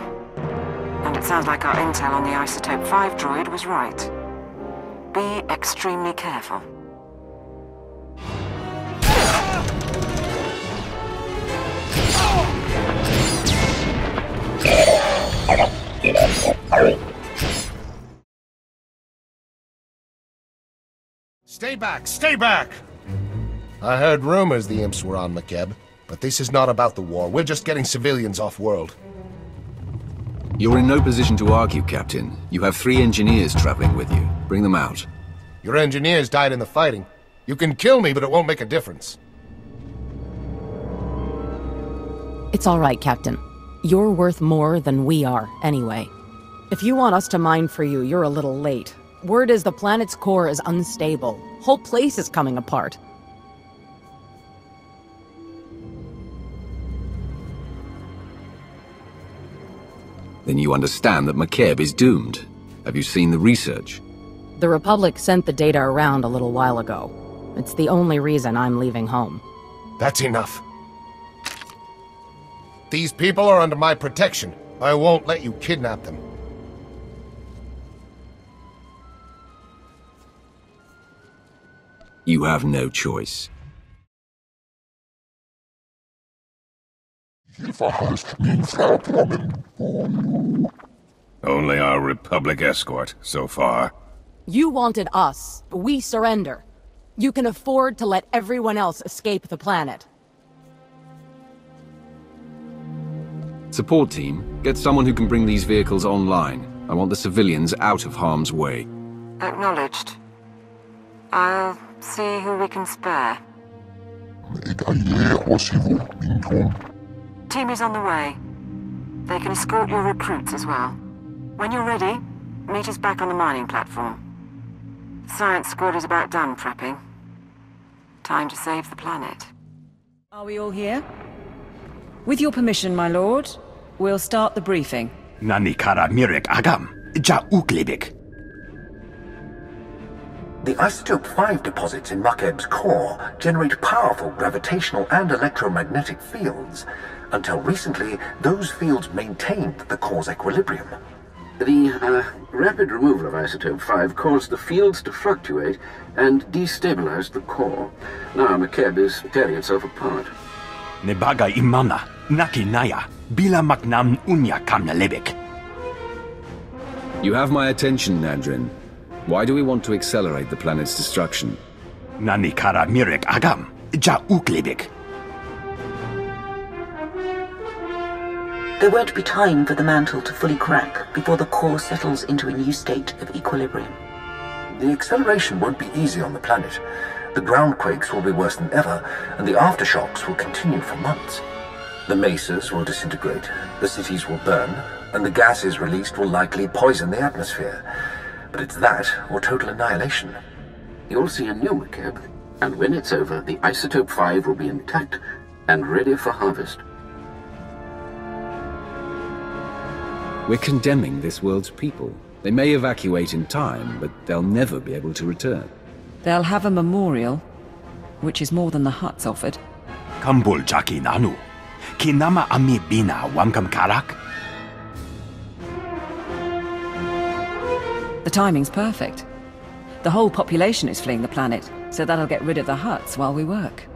And it sounds like our intel on the Isotope 5 droid was right. Be extremely careful. Stay back! Stay back! I heard rumors the imps were on Makeb, but this is not about the war. We're just getting civilians off-world. You're in no position to argue, Captain. You have 3 engineers traveling with you. Bring them out. Your engineers died in the fighting. You can kill me, but it won't make a difference. It's all right, Captain. You're worth more than we are, anyway. If you want us to mine for you, you're a little late. Word is the planet's core is unstable. Whole place is coming apart. Then you understand that Makeb is doomed. Have you seen the research? The Republic sent the data around a little while ago. It's the only reason I'm leaving home. That's enough. These people are under my protection. I won't let you kidnap them. You have no choice. Only our Republic escort, so far. You wanted us. We surrender. You can afford to let everyone else escape the planet. Support team, get someone who can bring these vehicles online. I want the civilians out of harm's way. Acknowledged. I'll see who we can spare. Team is on the way. They can escort your recruits as well. When you're ready, meet us back on the mining platform. Science squad is about done prepping. Time to save the planet. Are we all here? With your permission, my lord, we'll start the briefing. Nanikara mirek agam, ja uklibik. The Isotope 5 deposits in Makeb's core generate powerful gravitational and electromagnetic fields. Until recently, those fields maintained the core's equilibrium. The rapid removal of Isotope 5 caused the fields to fluctuate and destabilized the core. Now Makeb is tearing itself apart. Nebaga imana, naki naya, bila maknam unya kamnalebik. You have my attention, Nadrin. Why do we want to accelerate the planet's destruction? Nanikara mirek agam, ja uklibik. There won't be time for the mantle to fully crack before the core settles into a new state of equilibrium. The acceleration won't be easy on the planet. The ground quakes will be worse than ever, and the aftershocks will continue for months. The mesas will disintegrate, the cities will burn, and the gases released will likely poison the atmosphere. But it's that or total annihilation. You'll see a new Makeb, and when it's over, the Isotope 5 will be intact and ready for harvest. We're condemning this world's people. They may evacuate in time, but they'll never be able to return. They'll have a memorial, which is more than the Hutts offered. Kambul jaki nanu, kinama ami bina wangam karak. The timing's perfect. The whole population is fleeing the planet, so that'll get rid of the Hutts while we work.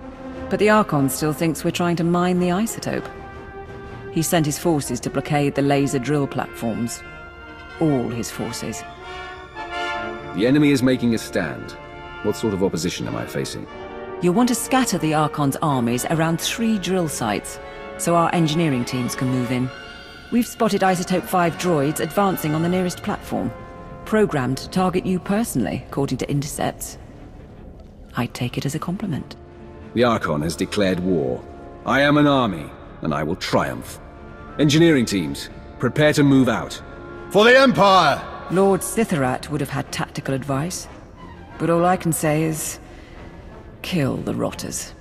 But the Archon still thinks we're trying to mine the isotope. He sent his forces to blockade the laser drill platforms. All his forces. The enemy is making a stand. What sort of opposition am I facing? You'll want to scatter the Archon's armies around 3 drill sites. so our engineering teams can move in. We've spotted Isotope 5 droids advancing on the nearest platform, programmed to target you personally, according to intercepts. I'd take it as a compliment. The Archon has declared war. I am an army, and I will triumph. Engineering teams, prepare to move out. For the Empire! Lord Sitharat would have had tactical advice, but all I can say is... kill the rotters.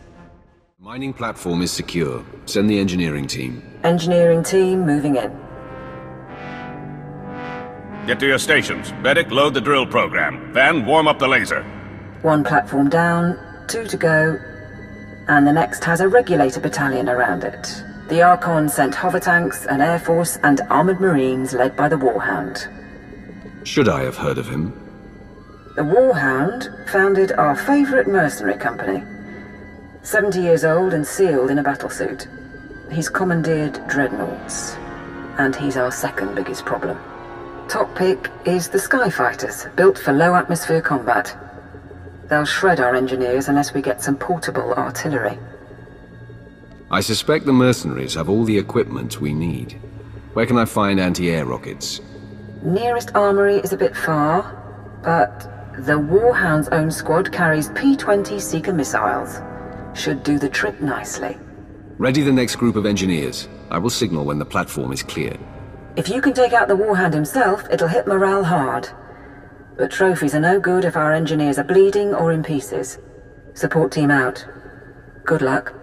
Mining platform is secure. Send the engineering team. Engineering team moving in. Get to your stations. Medic, load the drill program. Van, warm up the laser. 1 platform down, 2 to go, and the next has a regulator battalion around it. The Archon sent hover tanks, an air force, and armored marines led by the Warhound. Should I have heard of him? The Warhound founded our favorite mercenary company. 70 years old and sealed in a battlesuit. He's commandeered dreadnoughts, and he's our second biggest problem. Top pick is the Skyfighters, built for low-atmosphere combat. They'll shred our engineers unless we get some portable artillery. I suspect the mercenaries have all the equipment we need. Where can I find anti-air rockets? Nearest armory is a bit far, but the Warhound's own squad carries P-20 Seeker missiles. Should do the trick nicely. Ready the next group of engineers. I will signal when the platform is clear. If you can take out the Warhound himself, it'll hit morale hard. But trophies are no good if our engineers are bleeding or in pieces. Support team out. Good luck.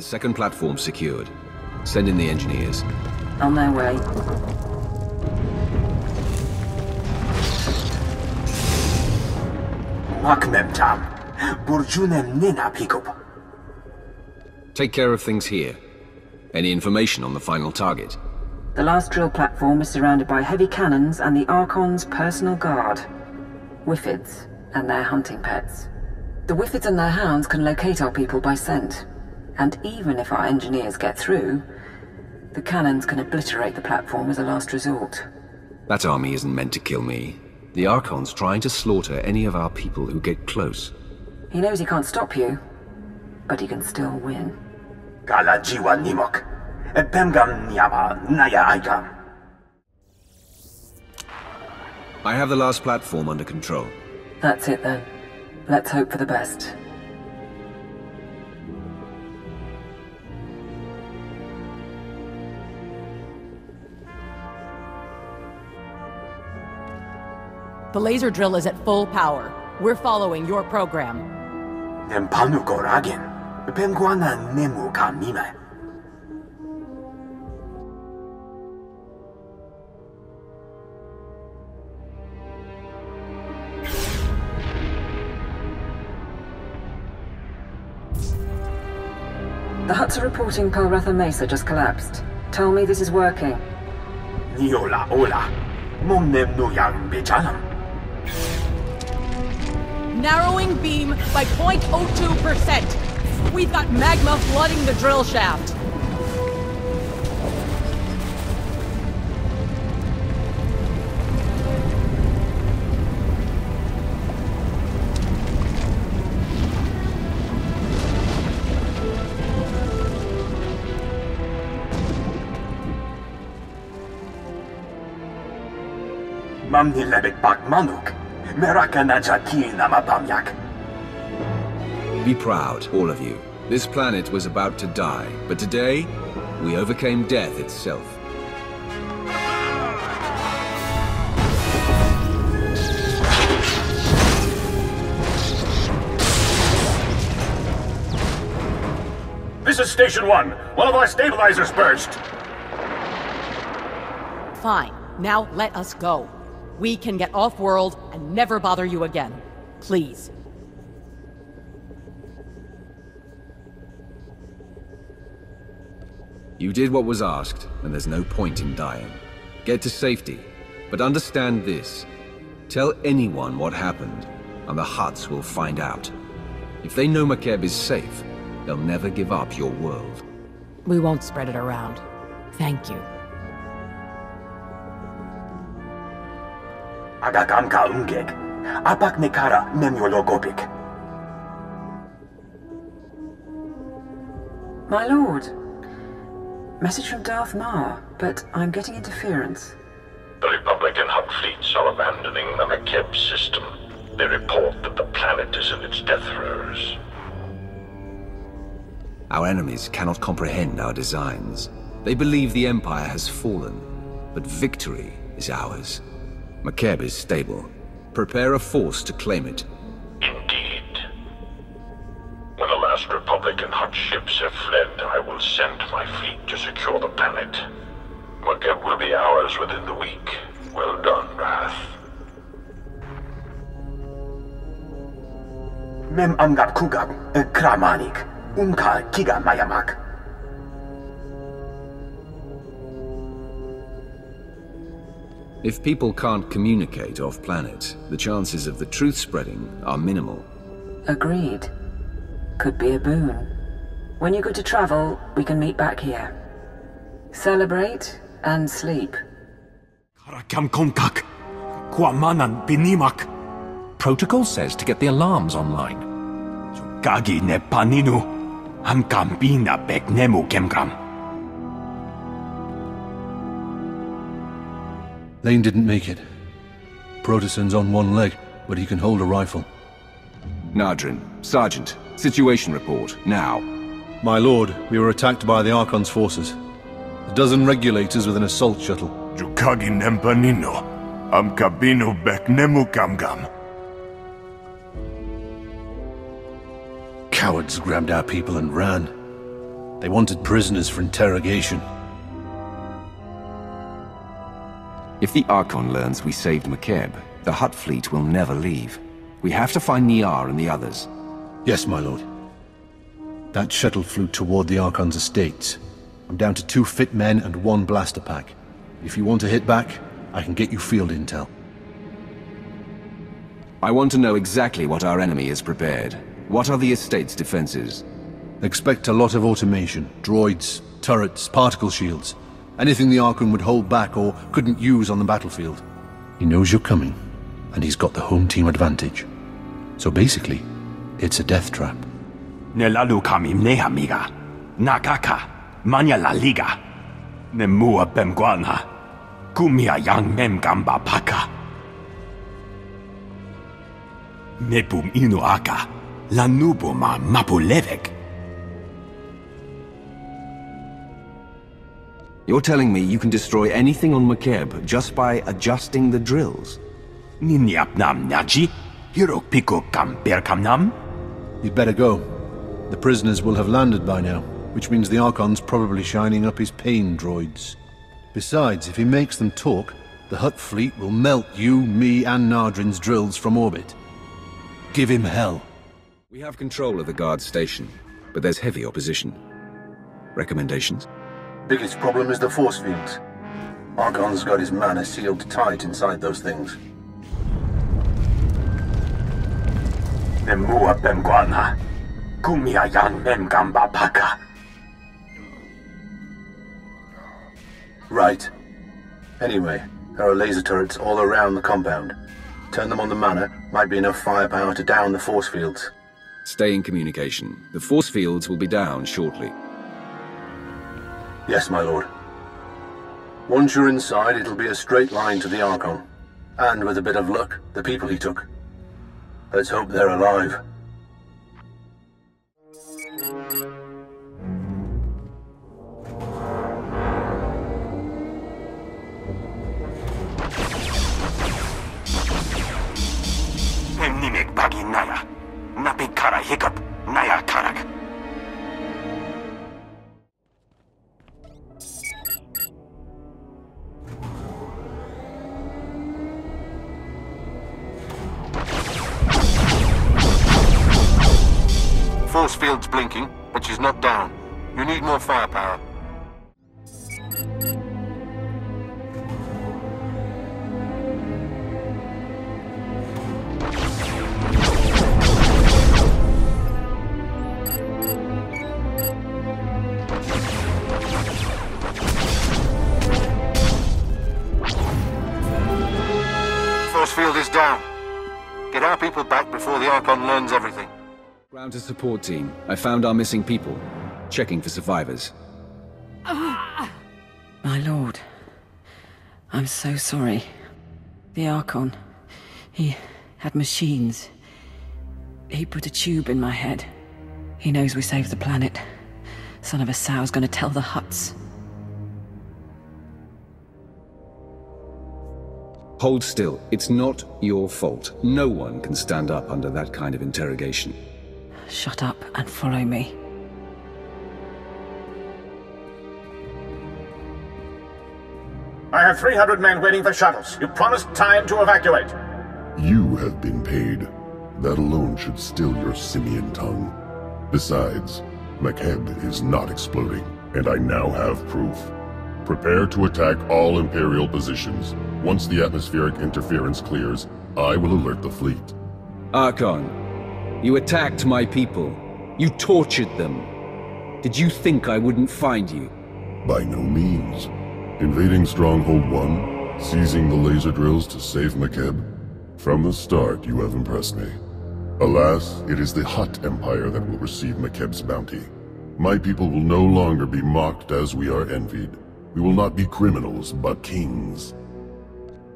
Second platform secured. Send in the engineers. On their way. Take care of things here. Any information on the final target? The last drill platform is surrounded by heavy cannons and the Archon's personal guard. Whiffids and their hunting pets. The Whiffids and their hounds can locate our people by scent. And even if our engineers get through, the cannons can obliterate the platform as a last resort. That army isn't meant to kill me. The Archon's trying to slaughter any of our people who get close. He knows he can't stop you, but he can still win. I have the last platform under control. That's it then. Let's hope for the best. The laser drill is at full power. We're following your program. The huts are reporting Palratha Mesa just collapsed. Tell me this is working. Narrowing beam by 0.02%. We've got magma flooding the drill shaft. Be proud, all of you. This planet was about to die, but today, we overcame death itself. This is Station 1. One of our stabilizers burst. Fine. Now let us go. We can get off-world and never bother you again. Please. You did what was asked, and there's no point in dying. Get to safety, but understand this. Tell anyone what happened, and the Hutts will find out. If they know Makeb is safe, they'll never give up your world. We won't spread it around. Thank you. Agagamka umgeg. Apak nekara memyologopik. My lord. Message from Darth Ma, but I'm getting interference. The Republican Hutt fleets are abandoning the Makeb system. They report that the planet is in its death throes. Our enemies cannot comprehend our designs. They believe the Empire has fallen, but victory is ours. Makeb is stable. Prepare a force to claim it. Indeed. When the last Republican Hutt ships have fled, I will send my fleet to secure the planet. Makeb will be ours within the week. Well done, Wrath. Mem amgab kugab, kramanik. Unka kiga mayamak. If people can't communicate off-planet, the chances of the truth spreading are minimal. Agreed. Could be a boon. When you're good to travel, we can meet back here. Celebrate and sleep. Protocol says to get the alarms online. Lane didn't make it. Proteson's on one leg, but he can hold a rifle. Nadrin, Sergeant, situation report, now. My lord, we were attacked by the Archon's forces. A dozen regulators with an assault shuttle. Cowards grabbed our people and ran. They wanted prisoners for interrogation. If the Archon learns we saved Makeb, the Hutt fleet will never leave. We have to find Niar and the others. Yes, my lord. That shuttle flew toward the Archon's estates. I'm down to 2 fit men and 1 blaster pack. If you want to hit back, I can get you field intel. I want to know exactly what our enemy is prepared. What are the estate's defenses? Expect a lot of automation, droids, turrets, particle shields. Anything the Archon would hold back or couldn't use on the battlefield. He knows you're coming, and he's got the home team advantage. So basically, it's a death trap. Nelalu kami amiga. Nakaka. Manya la liga. Nemua bemguana. Kumia yang mem gamba paka. Nepum inu aka. Lanubuma mapulevek. You're telling me you can destroy anything on Makeb just by adjusting the drills? Ninyapnam naji? Hiro piko kamper kamnam? You'd better go. The prisoners will have landed by now, which means the Archon's probably shining up his pain droids. Besides, if he makes them talk, the Hutt fleet will melt you, me, and Nardrin's drills from orbit. Give him hell. We have control of the guard station, but there's heavy opposition. Recommendations? Biggest problem is the force fields. Argon's got his mana sealed tight inside those things. Nemua bemguana. Kumia yang mem gamba paka. Right. Anyway, there are laser turrets all around the compound. Turn them on the manor, might be enough firepower to down the force fields. Stay in communication. The force fields will be down shortly. Yes, my lord. Once you're inside, it'll be a straight line to the Archon. And with a bit of luck, the people he took. Let's hope they're alive. field's blinking, but she's not down. You need more firepower. Force field is down. Get our people back before the Archon learns everything. Ground to support team. I found our missing people. Checking for survivors. My lord. I'm so sorry. The Archon. He had machines. He put a tube in my head. He knows we saved the planet. Son of a sow's gonna tell the Hutts. Hold still. It's not your fault. No one can stand up under that kind of interrogation. Shut up and follow me. I have 300 men waiting for shuttles. You promised time to evacuate. You have been paid. That alone should still your simian tongue. Besides, Makeb is not exploding, and I now have proof. Prepare to attack all Imperial positions. Once the atmospheric interference clears, I will alert the fleet. Archon, you attacked my people. You tortured them. Did you think I wouldn't find you? By no means. Invading Stronghold 1, seizing the laser drills to save Makeb. From the start, you have impressed me. Alas, it is the Hutt Empire that will receive Makeb's bounty. My people will no longer be mocked as we are envied. We will not be criminals, but kings.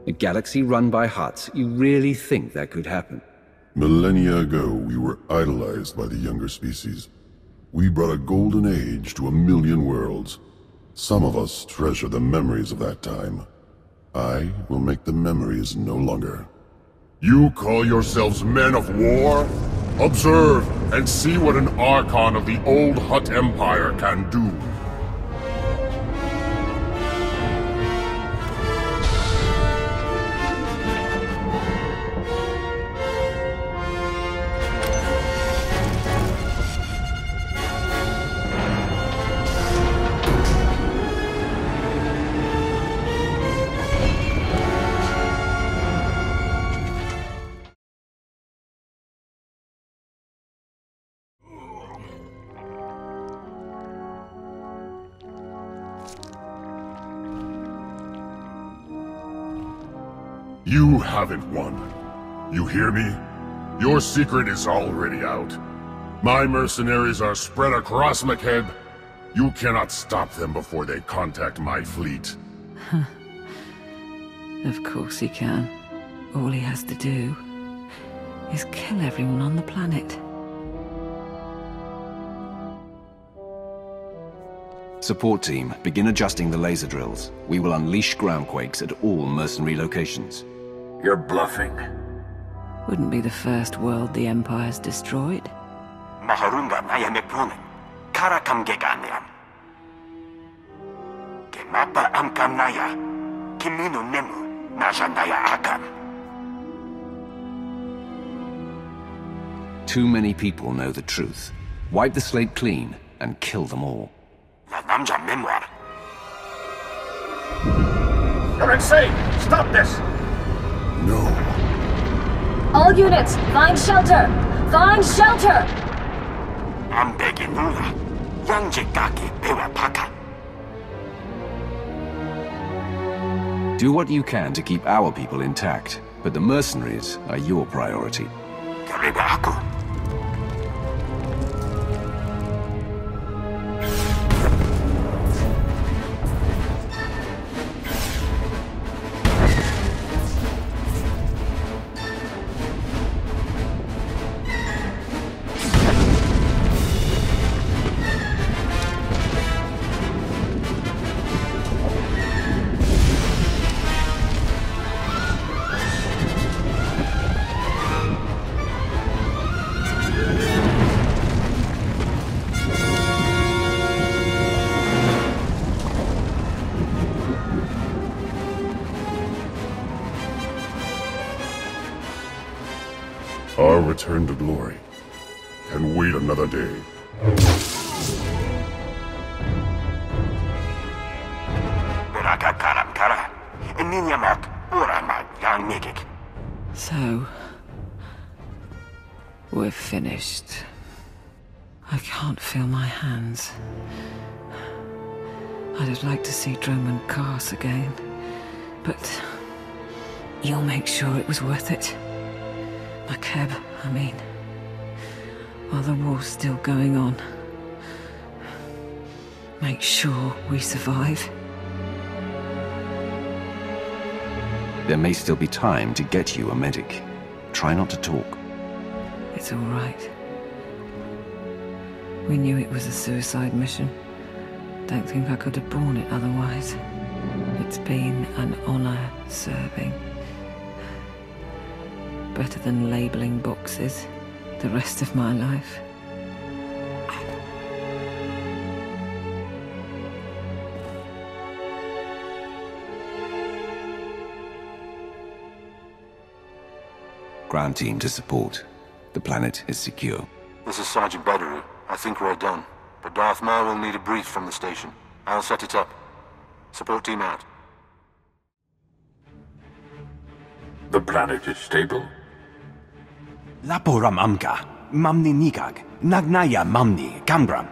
A galaxy run by Hutts? You really think that could happen? Millennia ago, we were idolized by the younger species. We brought a golden age to 1,000,000 worlds. Some of us treasure the memories of that time. I will make the memories no longer. You call yourselves men of war? Observe and see what an Archon of the old Hutt Empire can do. You haven't won. You hear me? Your secret is already out. My mercenaries are spread across Makeb. You cannot stop them before they contact my fleet. Of course he can. All he has to do is kill everyone on the planet. Support team, begin adjusting the laser drills. We will unleash groundquakes at all mercenary locations. You're bluffing. Wouldn't be the first world the Empire's destroyed. Maharunga naya mekronen. Karakam geganiam. Kemapa amkam naya. Kimino nemu. Naja naya akam. Too many people know the truth. Wipe the slate clean and kill them all. La namja memoir. You're insane! Stop this! No. All units, find shelter! Find shelter! I'm begging Nula. Yanjikaki pewa paka. Do what you can to keep our people intact, but the mercenaries are your priority. Kariba aku. Our return to glory can wait another day. So, we're finished. I can't feel my hands. I'd have liked to see Drummond Cars again, but you'll make sure it was worth it. Makeb, I mean, while the war's still going on. Make sure we survive. There may still be time to get you a medic. Try not to talk. It's all right. We knew it was a suicide mission. Don't think I could have borne it otherwise. It's been an honor serving. Better than labeling boxes the rest of my life. Ground team to support. The planet is secure. This is Sergeant Battery. I think we're done. But Darth Maul will need a brief from the station. I'll set it up. Support team out. The planet is stable? Laporam amka, mamni nikag, nagnaya mamni, kambram.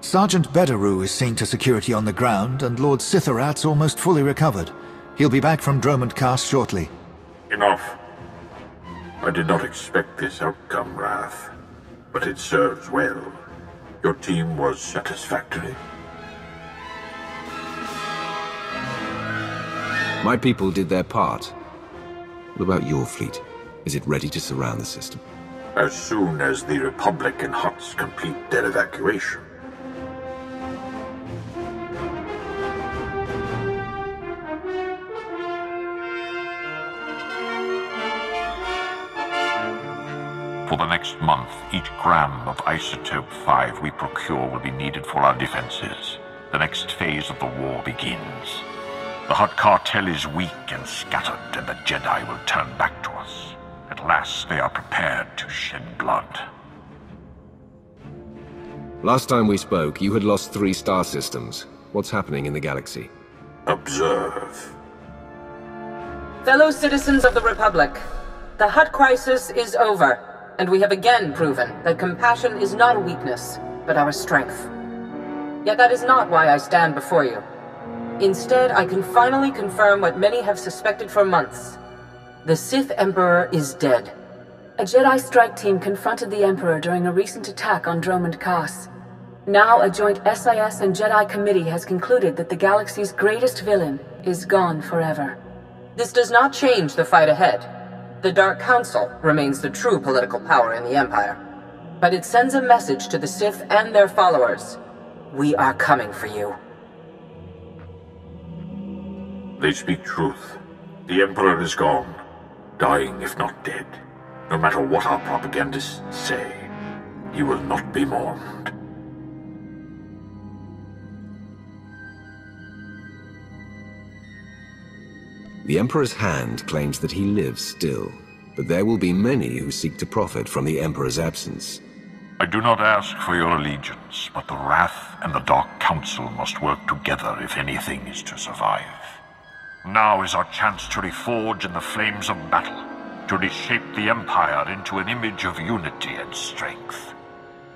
Sergeant Bederu is seen to security on the ground, and Lord Sitharat's almost fully recovered. He'll be back from Dromund Cast shortly. Enough. I did not expect this outcome, Wrath. But it serves well. Your team was satisfactory. My people did their part. What about your fleet? Is it ready to surround the system? As soon as the Republic and Huts complete their evacuation. For the next month, each gram of Isotope 5 we procure will be needed for our defenses. The next phase of the war begins. The Hutt cartel is weak and scattered, and the Jedi will turn back to us. At last, they are prepared to shed blood. Last time we spoke, you had lost 3 star systems. What's happening in the galaxy? Observe. Fellow citizens of the Republic, the Hutt crisis is over. And we have again proven that compassion is not a weakness, but our strength. Yet that is not why I stand before you. Instead, I can finally confirm what many have suspected for months. The Sith Emperor is dead. A Jedi strike team confronted the Emperor during a recent attack on Dromund Kaas. Now a joint SIS and Jedi committee has concluded that the galaxy's greatest villain is gone forever. This does not change the fight ahead. The Dark Council remains the true political power in the Empire. But it sends a message to the Sith and their followers. We are coming for you. They speak truth. The Emperor is gone. Dying if not dead. No matter what our propagandists say, he will not be mourned. The Emperor's hand claims that he lives still, but there will be many who seek to profit from the Emperor's absence. I do not ask for your allegiance, but the Wrath and the Dark Council must work together if anything is to survive. Now is our chance to reforge in the flames of battle, to reshape the Empire into an image of unity and strength.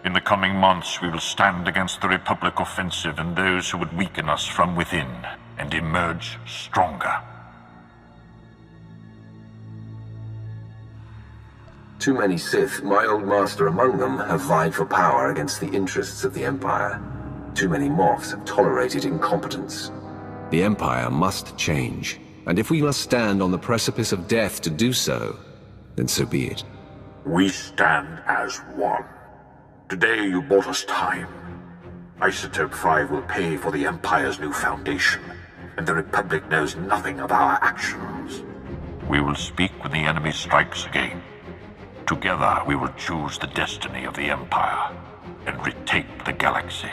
In the coming months, we will stand against the Republic offensive and those who would weaken us from within, and emerge stronger. Too many Sith, my old master among them, have vied for power against the interests of the Empire. Too many Moffs have tolerated incompetence. The Empire must change, and if we must stand on the precipice of death to do so, then so be it. We stand as one. Today you bought us time. Isotope 5 will pay for the Empire's new foundation, and the Republic knows nothing of our actions. We will speak when the enemy strikes again. Together we will choose the destiny of the Empire and retake the galaxy.